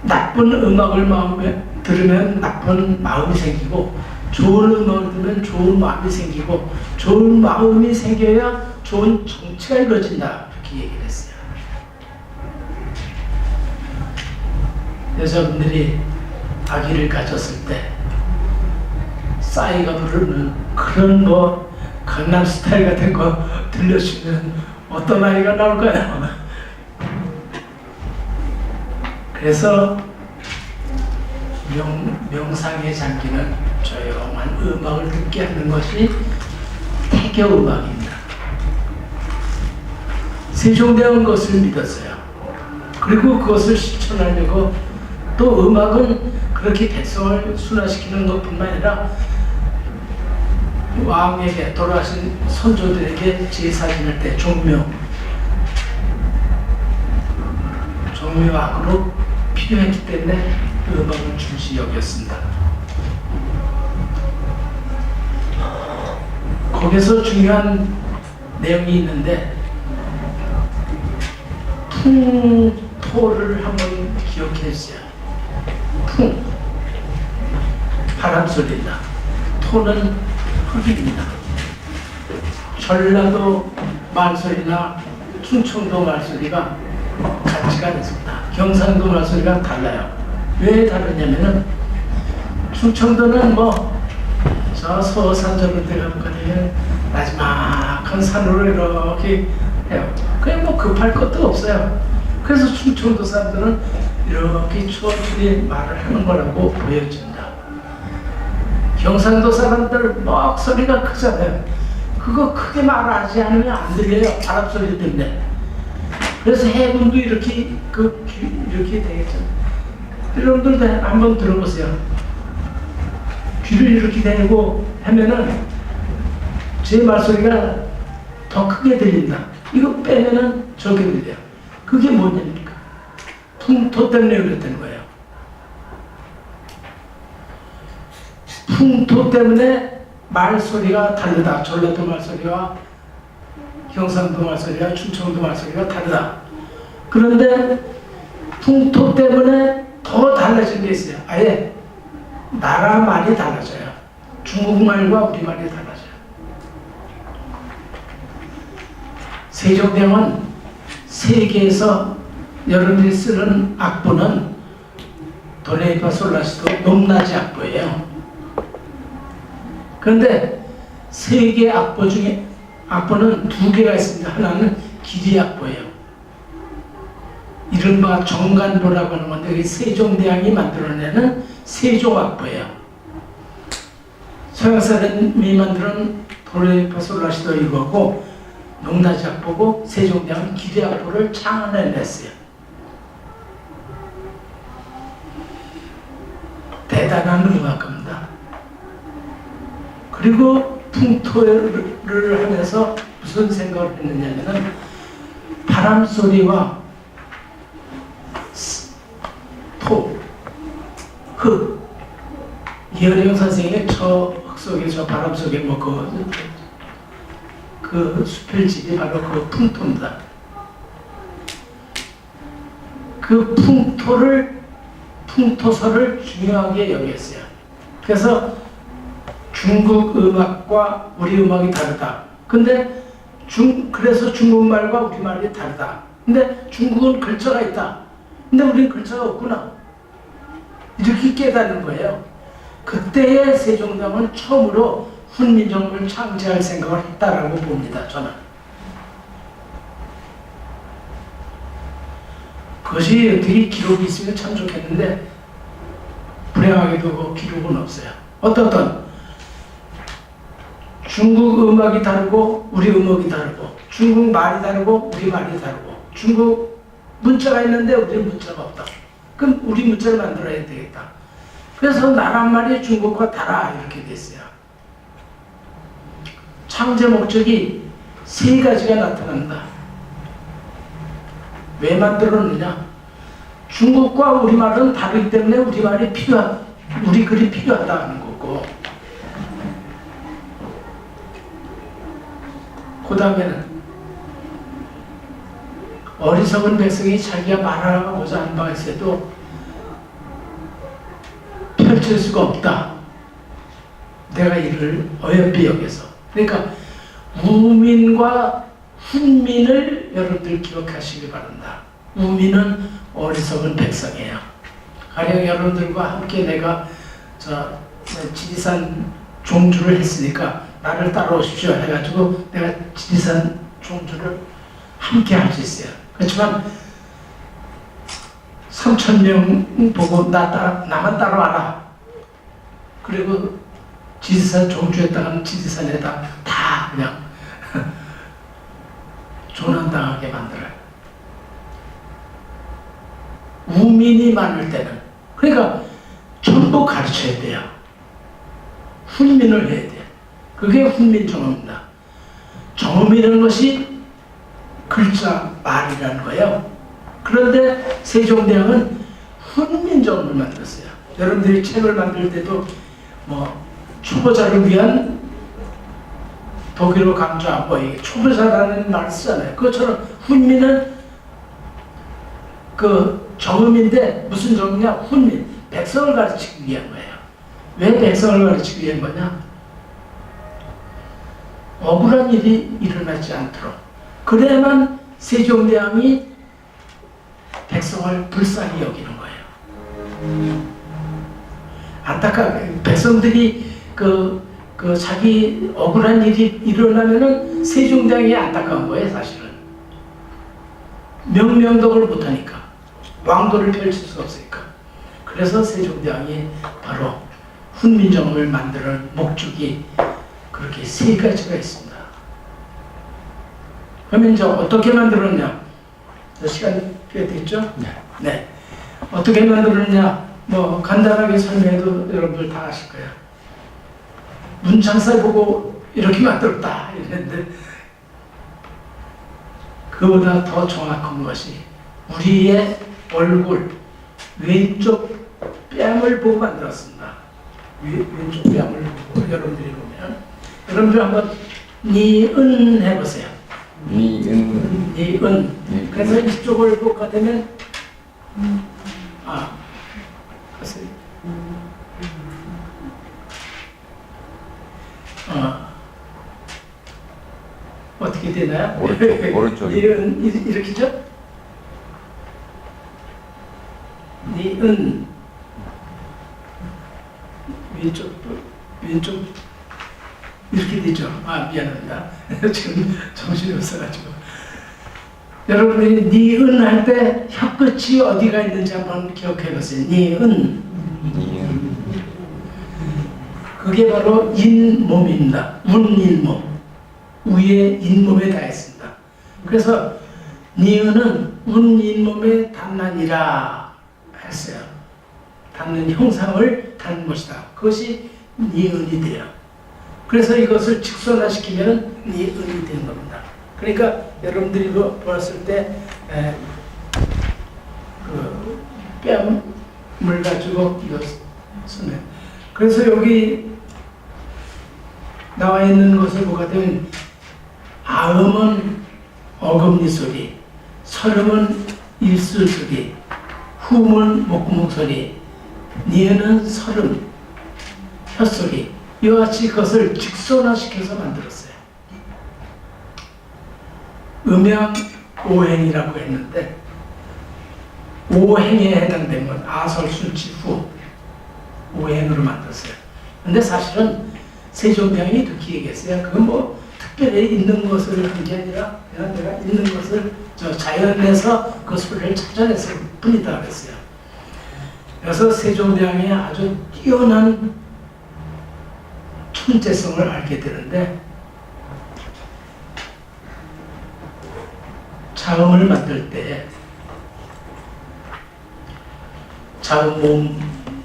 나쁜 음악을 마음에 들으면 나쁜 마음이 생기고, 좋은 음악을 들으면 좋은 마음이 생기고, 좋은 마음이 생겨야 좋은 정치가 이루어진다. 그렇게 얘기를 했어요. 여자분들이 아기를 가졌을 때 싸이가 부르는 그런 뭐 강남 스타일 같은 거 들려주면 어떤 아이가 나올까요? 그래서 명상에 잠기는 조용한 음악을 듣게 하는 것이 태교 음악입니다. 세종대왕은 그것을 믿었어요. 그리고 그것을 실천하려고 또 음악은 그렇게 백성을 순화시키는 것뿐만 아니라 왕에게 돌아가신 선조들에게 제사 지낼 때 종묘악으로 필요했기 때문에 음악을 중시 여겼습니다. 거기서 중요한 내용이 있는데 풍토를 한번 기억해 주세요. 풍, 바람 소리다. 토는 흙입니다. 전라도 말소리나 충청도 말소리가 같지가 않습니다. 경상도 말소리가 달라요. 왜 다르냐면은 충청도는 저 서산 저런 데 가면 마지막한 산으로 이렇게 해요. 그냥 급할 것도 없어요. 그래서 충청도 사람들은 이렇게 천천히 말을 하는 거라고 보여집니다. 경상도 사람들 목소리가 크잖아요. 그거 크게 말하지 않으면 안 들려요. 바람 소리 때문에. 그래서 해군도 이렇게 이렇게 되겠죠. 여러분들 한번 들어보세요. 귀를 이렇게 대고 하면은 제 말소리가 더 크게 들린다. 이거 빼면은 저게 들려요. 그게 뭐냐니까. 풍토 때문에 그랬다는 거예요. 풍토 때문에 말소리가 다르다. 전라도 말소리와 경상도 말소리와 충청도 말소리가 다르다. 그런데 풍토 때문에 더 달라진 게 있어요. 아예 나라 말이 달라져요. 중국말과 우리말이 달라져요. 세종대왕은 세계에서 여러분들이 쓰는 악보는 도레미파솔라시도 높낮이 악보예요. 그런데 세계 악보 중에 악보는 두 개가 있습니다. 하나는 길이 악보예요. 이른바 정간보라고 하는 건데 세종대왕이 만들어내는 세종악보예요. 서양 사람이 만드는 도레미파솔라시도 이거고 높낮이 악보고 세종대왕은 길이 악보를 창안해냈어요. 대단한 음악가입니다. 그리고 풍토를 하면서 무슨 생각을 했느냐면 바람 소리와 토, 흙, 이현영 선생의 저 흙 속에 저 바람 속에 그 수필집이 바로 그 풍토입니다. 그 풍토서를 중요하게 여겼어요. 그래서 중국 음악과 우리 음악이 다르다. 근데 그래서 중국말과 우리말이 다르다. 근데 중국은 글자가 있다. 근데 우리는 글자가 없구나. 이렇게 깨닫는 거예요. 그때의 세종대왕은 처음으로 훈민정음을 창제할 생각을 했다라고 봅니다. 저는. 그것이 어떻게 기록이 있으면 참 좋겠는데 불행하게도 그 기록은 없어요. 어떤 중국 음악이 다르고 우리 음악이 다르고 중국 말이 다르고 우리 말이 다르고 중국 문자가 있는데 우리 문자가 없다. 그럼 우리 문자를 만들어야 되겠다. 그래서 나라말이 중국과 달아 이렇게 됐어요. 창제 목적이 세 가지가 나타난다. 왜 만들었느냐? 중국과 우리말은 다르기 때문에 우리말이 우리 글이 필요하다는 거고, 그 다음에는 어리석은 백성이 자기가 말하고자 하는 바가 있어도 펼칠 수가 없다. 내가 이를 어여삐 여겨서. 그러니까 우민과 훈민을 여러분들 기억하시기 바란다. 우민은 어리석은 백성이에요. 가령 여러분들과 함께 내가 지리산 종주를 했으니까 나를 따라오십시오 해가지고 내가 지리산 종주를 함께 할 수 있어요. 그렇지만 3,000명 보고 나만 따라와라. 그리고 지리산 종주했다가는 지리산에다 다 그냥 조난당하게 만들어요. 우민이 많을 때는 그러니까 전부 가르쳐야 돼요. 훈민을 해야 돼요. 그게 훈민정음입니다. 정음이라는 것이 글자, 말이라는 거예요. 그런데 세종대왕은 훈민정음을 만들었어요. 여러분들이 책을 만들 때도 뭐 초보자를 위한 독일어 강좌 초보자라는 말을 쓰잖아요. 그것처럼 훈민은 그 정음인데 무슨 정음이냐? 훈민, 백성을 가르치기 위한 거예요. 왜 백성을 가르치기 위한 거냐? 억울한 일이 일어나지 않도록. 그래야만 세종대왕이 백성을 불쌍히 여기는 거예요. 안타깝게 백성들이 자기 억울한 일이 일어나면은 세종대왕이 안타까운 거예요, 사실은. 명령덕을 못하니까. 왕도를 펼칠 수가 없으니까. 그래서 세종대왕이 바로 훈민정음을 만드는 목적이 그렇게 세 가지가 있습니다. 그러면 이제 어떻게 만들었냐? 시간 꽤 됐죠? 네. 어떻게 만들었냐? 뭐 간단하게 설명해도 여러분들 다 아실 거예요. 문창살 보고 이렇게 만들었다 이랬는데 그보다 더 정확한 것이 우리의 얼굴 왼쪽 뺨을 보고 만들었습니다. 왼쪽 뺨을 보고 여러분들이 보면 여러분들 한번 니은 해보세요. 니은. 니은. 그래서 이쪽을 보게 되면 어떻게 되나요? 오른쪽. 니은 이렇게죠? 니은 왼쪽 이렇게 되죠. 미안합니다. 지금 정신이 없어가지고. 여러분들이 니은 할 때 혀끝이 어디가 있는지 한번 기억해 보세요. 니은. 그게 바로 잇몸입니다. 운잇몸. 위에 잇몸에 다 있습니다. 그래서 니은은 운잇몸에 닿느니라 했어요. 닿는 형상을 닿는 것이다. 그것이 니은이 돼요. 그래서 이것을 직선화시키면 니은이 되는 겁니다. 그러니까 여러분들이 보았을 때 그 뺨을 가지고 쓰면 그래서 여기 나와 있는 것을 보게 되면 아음은 어금니 소리, 설음은 입술 소리, 후음은 목구멍 소리, 니은은 설음, 혀소리. 이와 같이 그것을 직선화시켜서 만들었어요. 음양 오행이라고 했는데 오행에 해당된 건 아설술치 후 오행으로 만들었어요. 근데 사실은 세종대왕이 그렇게 얘기했어요. 그건 뭐 특별히 있는 것을 한 게 아니라 그냥 내가 있는 것을 자연에서 그 소리를 찾아냈을 뿐이다 그랬어요. 그래서 세종대왕이 아주 뛰어난 천재성을 알게 되는데 자음을 만들 때 자음, 모음,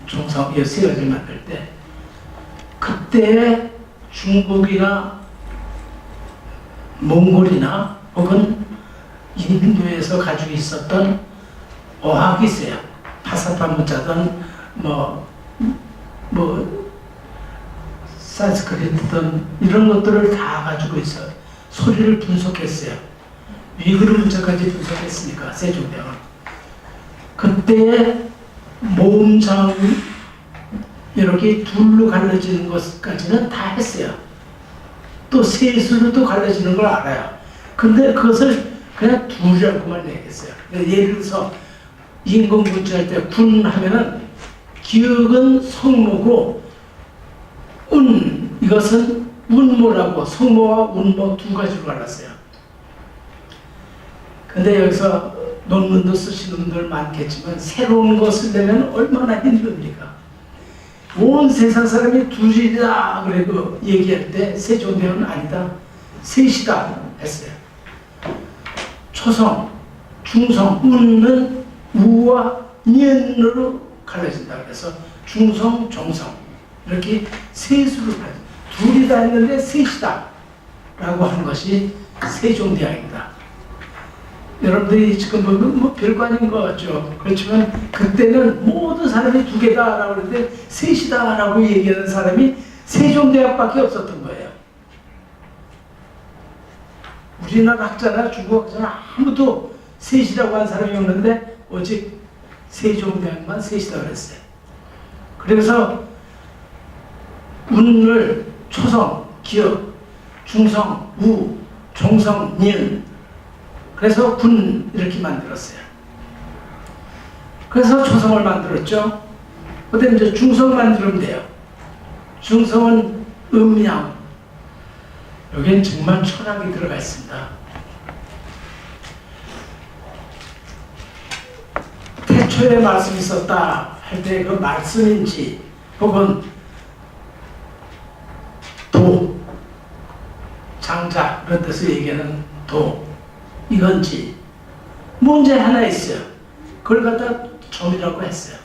종성 이 세 가지를 만들 때 그때 중국이나 몽골이나 혹은 인도에서 가지고 있었던 어학이 있어요. 파사파무자든 산스크리트든 이런 것들을 다 가지고 있어요. 소리를 분석했어요. 위그르 문자까지 분석했으니까 세종대왕은 그때의 모음 자음 이렇게 둘로 갈라지는 것까지는 다 했어요. 또 세술로도 갈라지는 걸 알아요. 근데 그것을 그냥 둘이라고만 얘기했어요. 예를 들어서 인공군주할 때 군 하면은 기역은 성모고 이것은 운모라고 성모와 운모 두 가지로 갈랐어요. 근데 여기서 논문도 쓰시는 분들 많겠지만 새로운 거 쓰려면 얼마나 힘듭니까? 온 세상 사람이 둘이다 그래도 얘기할 때 세종대왕은 아니다, 셋이다 했어요. 초성, 중성, 운은 우와 년으로 갈라진다. 그래서 중성, 정성 이렇게 셋으로 갈라진다. 둘이다 했는데 셋이다 라고 하는 것이 세종대왕입니다. 여러분들이 지금 보면 뭐 별거 아닌 것 같죠. 그렇지만 그때는 모든 사람이 두 개다라고 그랬는데 셋이다라고 얘기하는 사람이 세종대왕밖에 없었던 거예요. 우리나라 학자나 중국 학자나 아무도 셋이라고 한 사람이 없는데 오직 세종대왕만 셋이다 그랬어요. 그래서 운을 초성, 기역, 중성, 우, 종성, 년 그래서 군 이렇게 만들었어요. 그래서 초성을 만들었죠. 그다음에 이제 중성 만들면 돼요. 중성은 음양. 여기엔 정말 철학이 들어가 있습니다. 태초에 말씀이 있었다 할 때 그 말씀인지 혹은 도, 장자 그런 뜻을 얘기하는 도 이건지 문제 하나 있어요. 그걸 갖다 점이라고 했어요.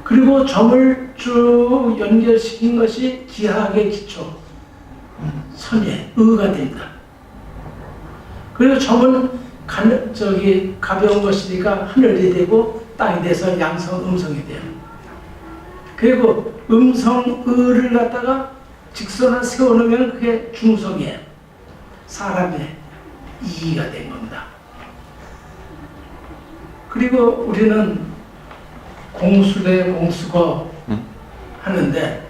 그리고 점을 쭉 연결시킨 것이 기하학의 기초 선예, 의가 됩니다. 그리고 점은 가벼운 것이니까 하늘이 되고 땅이 돼서 양성, 음성이 돼요. 그리고 음성, 의를 갖다가 직선을 세워놓으면 그게 중성이에요. 사람의 이의가 된 겁니다. 그리고 우리는 공수대 공수거 하는데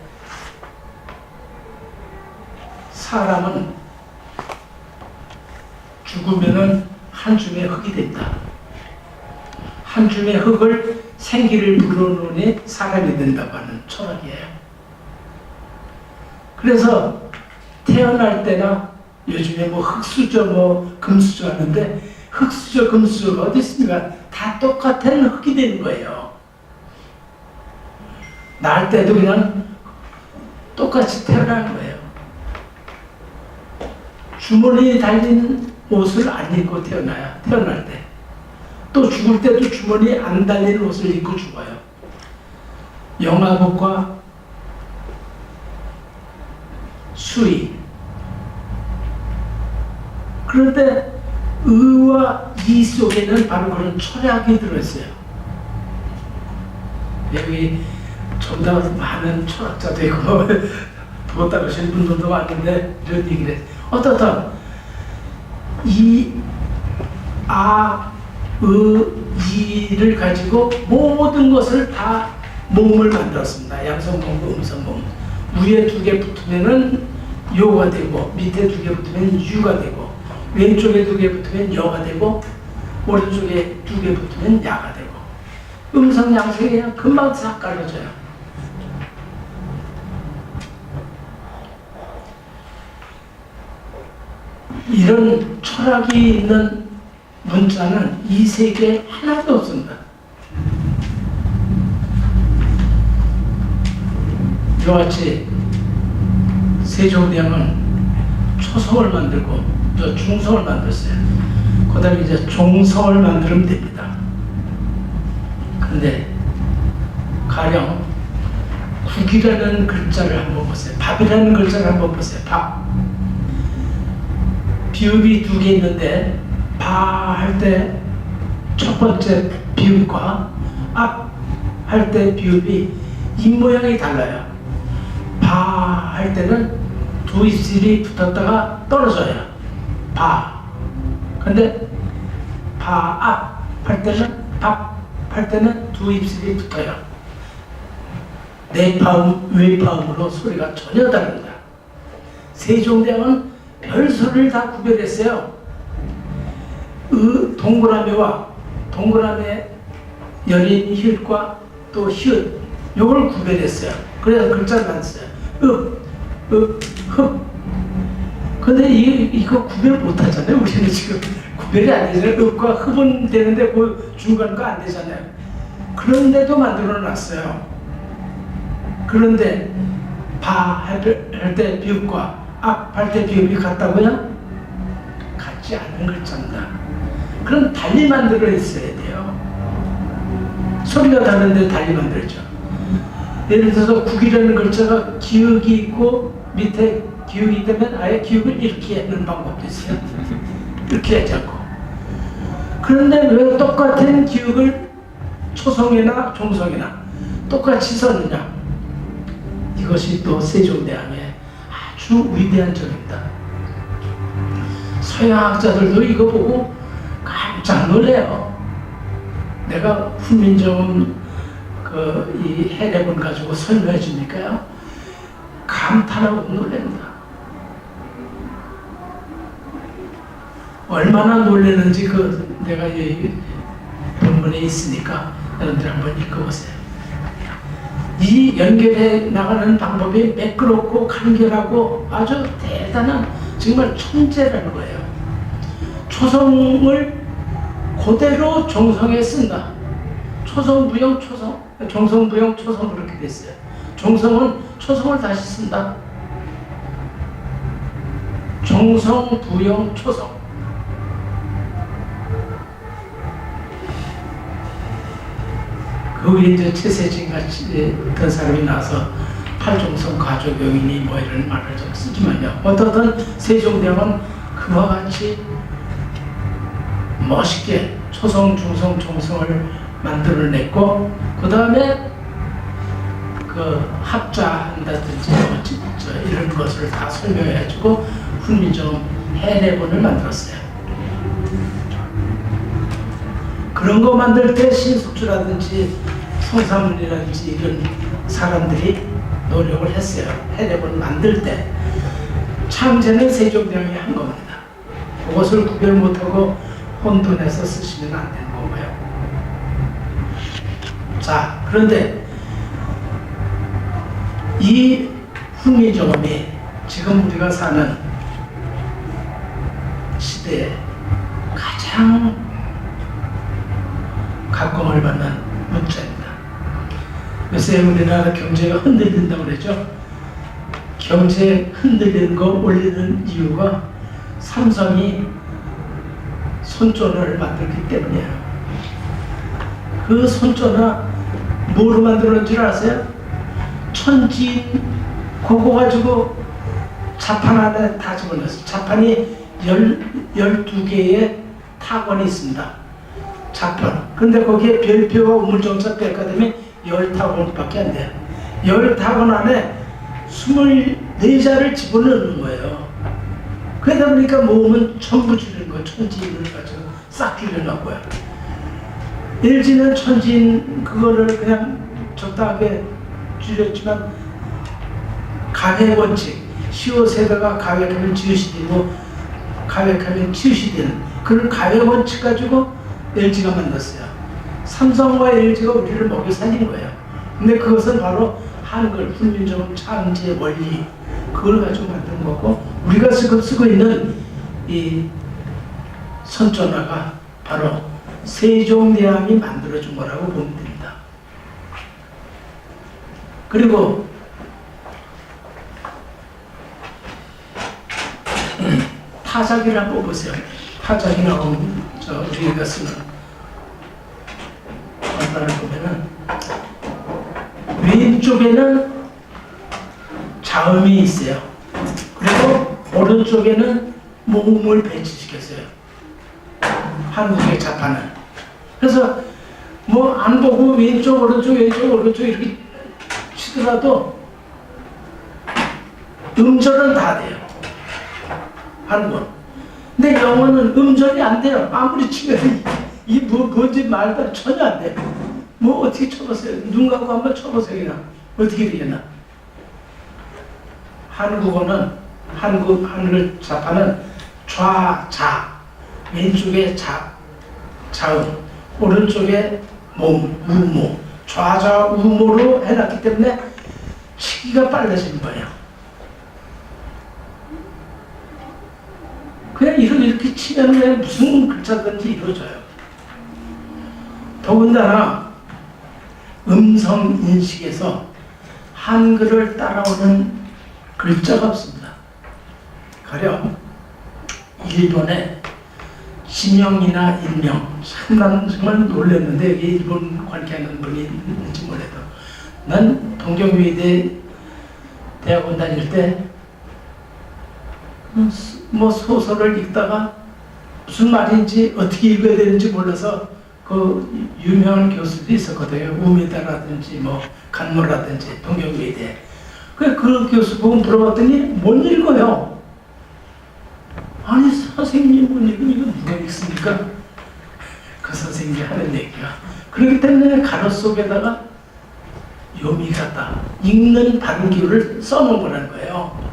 사람은 죽으면은 한 줌의 흙이 된다. 한 줌의 흙을 생기를 불어넣으니 사람이 된다고 하는 철학이에요. 그래서 태어날 때나 요즘에 뭐 흙수저 뭐 금수저 하는데 흙수저 금수저가 어디 있습니까? 다 똑같은 흙이 되는 거예요. 날 때도 그냥 똑같이 태어나는 거예요. 주머니 달린 옷을 안 입고 태어나요. 태어날 때. 또 죽을 때도 주머니 안 달린 옷을 입고 죽어요. 영화복과 수의. 그런데 의와 이 속에는 바로 그런 철학이 들어있어요. 여기 좀 더 많은 철학자도 있고 도 따르신 분들도 많은데 이런 얘기를 해요. 어떻든 이, 아, 이를 가지고 모든 것을 다 몸을 만들었습니다. 양성몸, 음성몸. 위에 두 개 붙으면은 요가 되고 밑에 두 개 붙으면 유가 되고 왼쪽에 두 개 붙으면 여가 되고 오른쪽에 두 개 붙으면 야가 되고 음성 양성이 그냥 금방 싹 갈라져요. 이런 철학이 있는 문자는 이 세계에 하나도 없습니다. 이와 같이 세종대왕은 초성을 만들고 또 중성을 만들었어요. 그 다음에 이제 종성을 만들면 됩니다. 근데 가령 국이라는 글자를 한번 보세요. 밥이라는 글자를 한번 보세요. 밥. 비읍이 두 개 있는데 바 할 때 첫 번째 비읍과 앞 할 때 비읍이 입 모양이 달라요. 바 할 때는 두 입술이 붙었다가 떨어져요. 바. 근데 바 앞 할 때는 밥 할 때는 두 입술이 붙어요. 내파음, 외파음으로 소리가 전혀 다릅니다. 세종대왕은 별소리를 다 구별했어요. 동그라미와 동그라미에 열린 히읗과 또 히읗 요걸 구별했어요. 그래서 글자를 만들었어요. 흡. 근데 이거 구별 못하잖아요. 우리는 지금 구별이 안 되잖아요. 읍과 흡은 되는데 그 중간 거 안 되잖아요. 그런데도 만들어 놨어요. 그런데 바 할 때 비읍과 앞 할 때 비읍이 같다고요? 같지 않은 글자입니다. 그럼 달리 만들어 있어야 돼요. 소리가 다른데 달리 만들죠. 예를 들어서 국이라는 글자가 기역이 있고 밑에 기역이 있다면 아예 기역을 이렇게 하는 방법도 있어요. 이렇게 하지 않고. 그런데 왜 똑같은 기역을 초성이나 종성이나 똑같이 썼느냐? 이것이 또 세종대왕의 아주 위대한 점입니다. 서양학자들도 이거 보고 깜짝 놀래요. 내가 훈민정음 이 해례본 가지고 설명해 주니까요. 감탄하고 놀랍니다. 얼마나 놀라는지 내가 이 본문에 있으니까 여러분들 한번 읽어보세요. 이 연결해 나가는 방법이 매끄럽고 간결하고 아주 대단한 정말 천재라는 거예요. 초성을 그대로 종성에 쓴다. 초성, 부영, 초성, 종성, 부영, 초성 그렇게 됐어요. 종성은 초성을 다시 쓴다. 종성, 부영, 초성. 그 위에 이제 최세진 같이 어떤 사람이 나와서 팔종성 가족용이니 뭐 이런 말을 좀 쓰지만요. 어떻든 세종대왕은 그와 같이 멋있게 초성, 중성, 종성을 만들어냈고 그 다음에 합자한다든지 이런 것을 다 설명해가지고 훈민정음 해례본을 만들었어요. 그런 거 만들 때 신숙주라든지 성사문이라든지 이런 사람들이 노력을 했어요. 해례본을 만들 때 창제는 세종대왕이 한 겁니다. 그것을 구별 못하고 혼돈해서 쓰시면 안 되는 거고요. 자, 그런데 이 훈민정음이 지금 우리가 사는 시대에 가장 각광을 받는 문자입니다. 요새 우리나라 경제가 흔들린다고 그러죠. 경제 흔들리는 거 올리는 이유가 삼성이 손전화를 만들기 때문이에요. 그 손전화 뭐로 만들었는 줄 아세요? 천진 그거 가지고 자판 안에 다 집어넣었어요. 자판이 12개의 타건이 있습니다. 자판. 근데 거기에 별표와 우물정자 뺄까되면 10타건밖에 안 돼요. 10타건 안에 24자를 집어넣는 거예요. 그러다 보니까 모으면 전부 줄이는 거예요. 천지인을 가지고 싹 줄여놓고요. LG는 천지인 그거를 그냥 적당하게 줄였지만 가획 원칙, 시옷에다가 가획하면 지읒이 되고 가획하면 치읒이 되는 그런 가획 원칙 가지고 LG가 만들었어요. 삼성과 LG가 우리를 먹여 살린 거예요. 근데 그것은 바로 한글, 훈민정음 창제 원리 그걸 가지고 만든 거고 우리가 지금 쓰고 있는 이 선전화가 바로 세종대왕이 만들어준 거라고 보면 됩니다. 그리고 타자기를 한번 보세요. 타자기 나오면 우리가 쓰는 간단을 보면은 왼쪽에는 자음이 있어요. 그리고 오른쪽에는 모음을 배치시켰어요. 한국의 자판은. 그래서 뭐 안 보고 왼쪽 오른쪽 이렇게 치더라도 음절은 다 돼요. 한국은. 근데 영어는 음절이 안 돼요. 아무리 치면 이 뭔지 말도 전혀 안 돼요. 뭐 어떻게 쳐보세요. 눈 감고 한번 쳐보세요. 그냥. 어떻게 되겠나. 한국어는 한글 자파는 좌자, 왼쪽에 자음, 오른쪽에 몸, 우모, 좌자 우모로 해놨기 때문에 치기가 빨라지는 거예요. 그냥 이렇게 치면 그냥 무슨 글자든지 이루어져요. 더군다나 음성 인식에서 한글을 따라오는 글자가 없습니다. 가령 일본의 지명이나 인명, 참 나는 정말 놀랐는데 여기 일본 관계하는 분이 있는지 몰라도 난 동경외대 대학원 다닐 때 뭐 소설을 읽다가 무슨 말인지 어떻게 읽어야 되는지 몰라서 그 유명한 교수도 있었거든요. 우메다라든지 뭐 간모라든지 동경외대. 그 교수 보고 물어봤더니 못 읽어요. 아니 선생님 못 읽으면 이거 누가 읽습니까? 그 선생님이 하는 얘기가. 그렇기 때문에 가로 속에다가 요미가다 읽는 발음기호를 써놓은 거라는 거예요.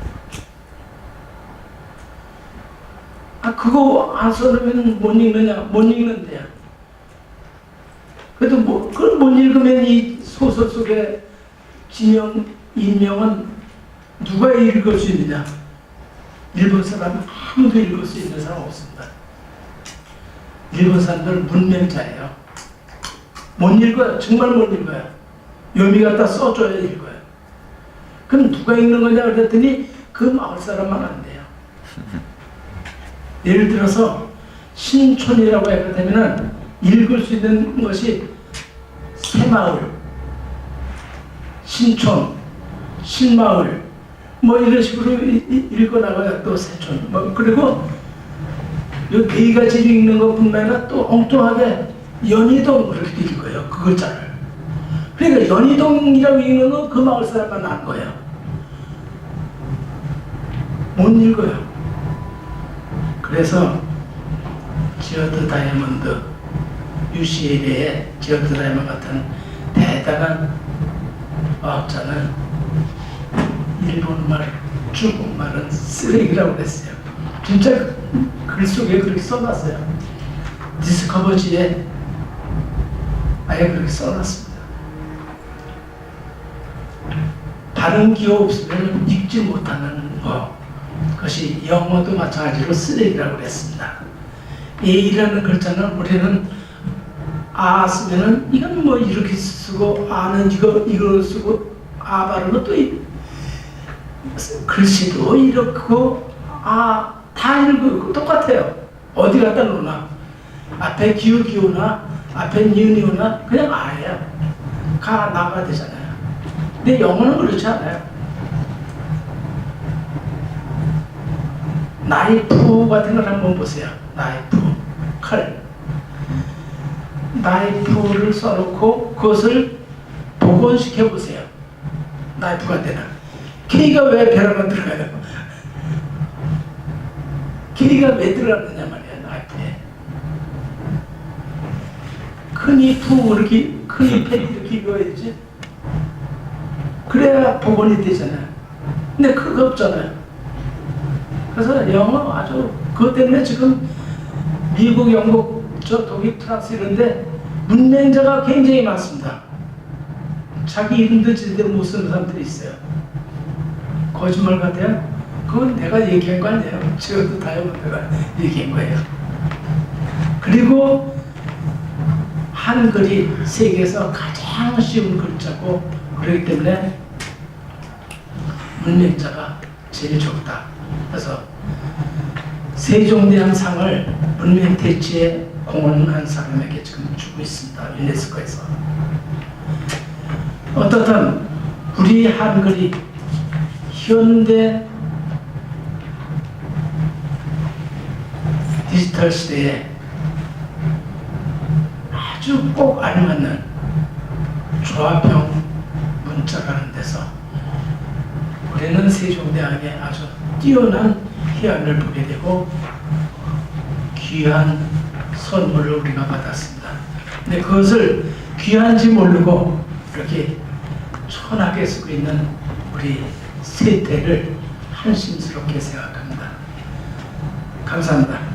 그거 안 써놓으면 못 읽느냐? 못 읽는데요. 그래도 그걸 못 읽으면 이 소설 속의 지명, 인명은 누가 읽을 수 있느냐? 일본 사람 아무도 읽을 수 있는 사람 없습니다. 일본 사람들 문맹자예요. 못 읽어요. 정말 못 읽어요. 요미 갖다 써줘야 읽어요. 그럼 누가 읽는 거냐 그랬더니 그 마을 사람만 안 돼요. 예를 들어서 신촌이라고 하게 되면은 읽을 수 있는 것이 새마을, 신촌, 신마을 뭐 이런 식으로 읽어나가요. 또 새촌 뭐 그리고 이 네 가지를 읽는 것뿐만 아니라 또 엉뚱하게 연희동 그렇게 읽어요. 그 글자를. 그러니까 연희동이라고 읽는 건 그 마을 사람만 안 거예요. 못 읽어요. 그래서 지어드 다이아몬드, UCLA의 지어드 다이아몬드 같은 대단한 과학자는 일본말, 중국말은 쓰레기라고 그랬어요. 진짜 글 속에 그렇게 써놨어요. 디스커버지에 아예 그렇게 써놨습니다. 발음 기호 없으면 읽지 못하는 거. 그것이 영어도 마찬가지로 쓰레기라고 그랬습니다. A라는 글자는 우리는 아 쓰면은 이건 뭐 이렇게 쓰고 아는 이거 쓰고 아 바르고 또 글씨도 이렇고 아 다 읽고 똑같아요. 어디 갖다 놓나 앞에 기우나 앞에 니은이나 그냥 아예요. 가 나가 되잖아요. 근데 영어는 그렇지 않아요. 나이프 같은 걸 한번 보세요. 나이프, 칼. 나이프를 써놓고 그것을 복원시켜 보세요. 나이프가 되나? K가 왜 벼락만 들어가요? K가 왜 들어갔느냐 말이야, 나이프에. 큰 이프 이렇게, 큰 잎에 이렇게 이어야지. 그래야 복원이 되잖아요. 근데 그거 없잖아요. 그래서 영어 아주 그것 때문에 지금 미국, 영국, 독일, 프랑스 이런데 문맹자가 굉장히 많습니다. 자기 이름도 제대로 못 쓰는 사람들이 있어요. 거짓말 같아요? 그건 내가 얘기한 거 아니에요. 지금도 다이아몬드가 얘기한 거예요. 그리고 한글이 세계에서 가장 쉬운 글자고 그렇기 때문에 문맹자가 제일 적다. 그래서 세종대왕상을 문맹대치에 공헌한 사람에게 지금 주고 있습니다. 유네스코에서. 어떻든 우리 한글이 현대 디지털 시대에 아주 꼭 알맞는 조합형 문자라는 데서 우리는 세종대왕의 아주 뛰어난 희안을 보게 되고 귀한 선물을 우리가 받았습니다. 근데 그것을 귀한지 모르고 이렇게 천하게 쓰고 있는 우리 세대를 현심스럽게 생각합니다. 감사합니다.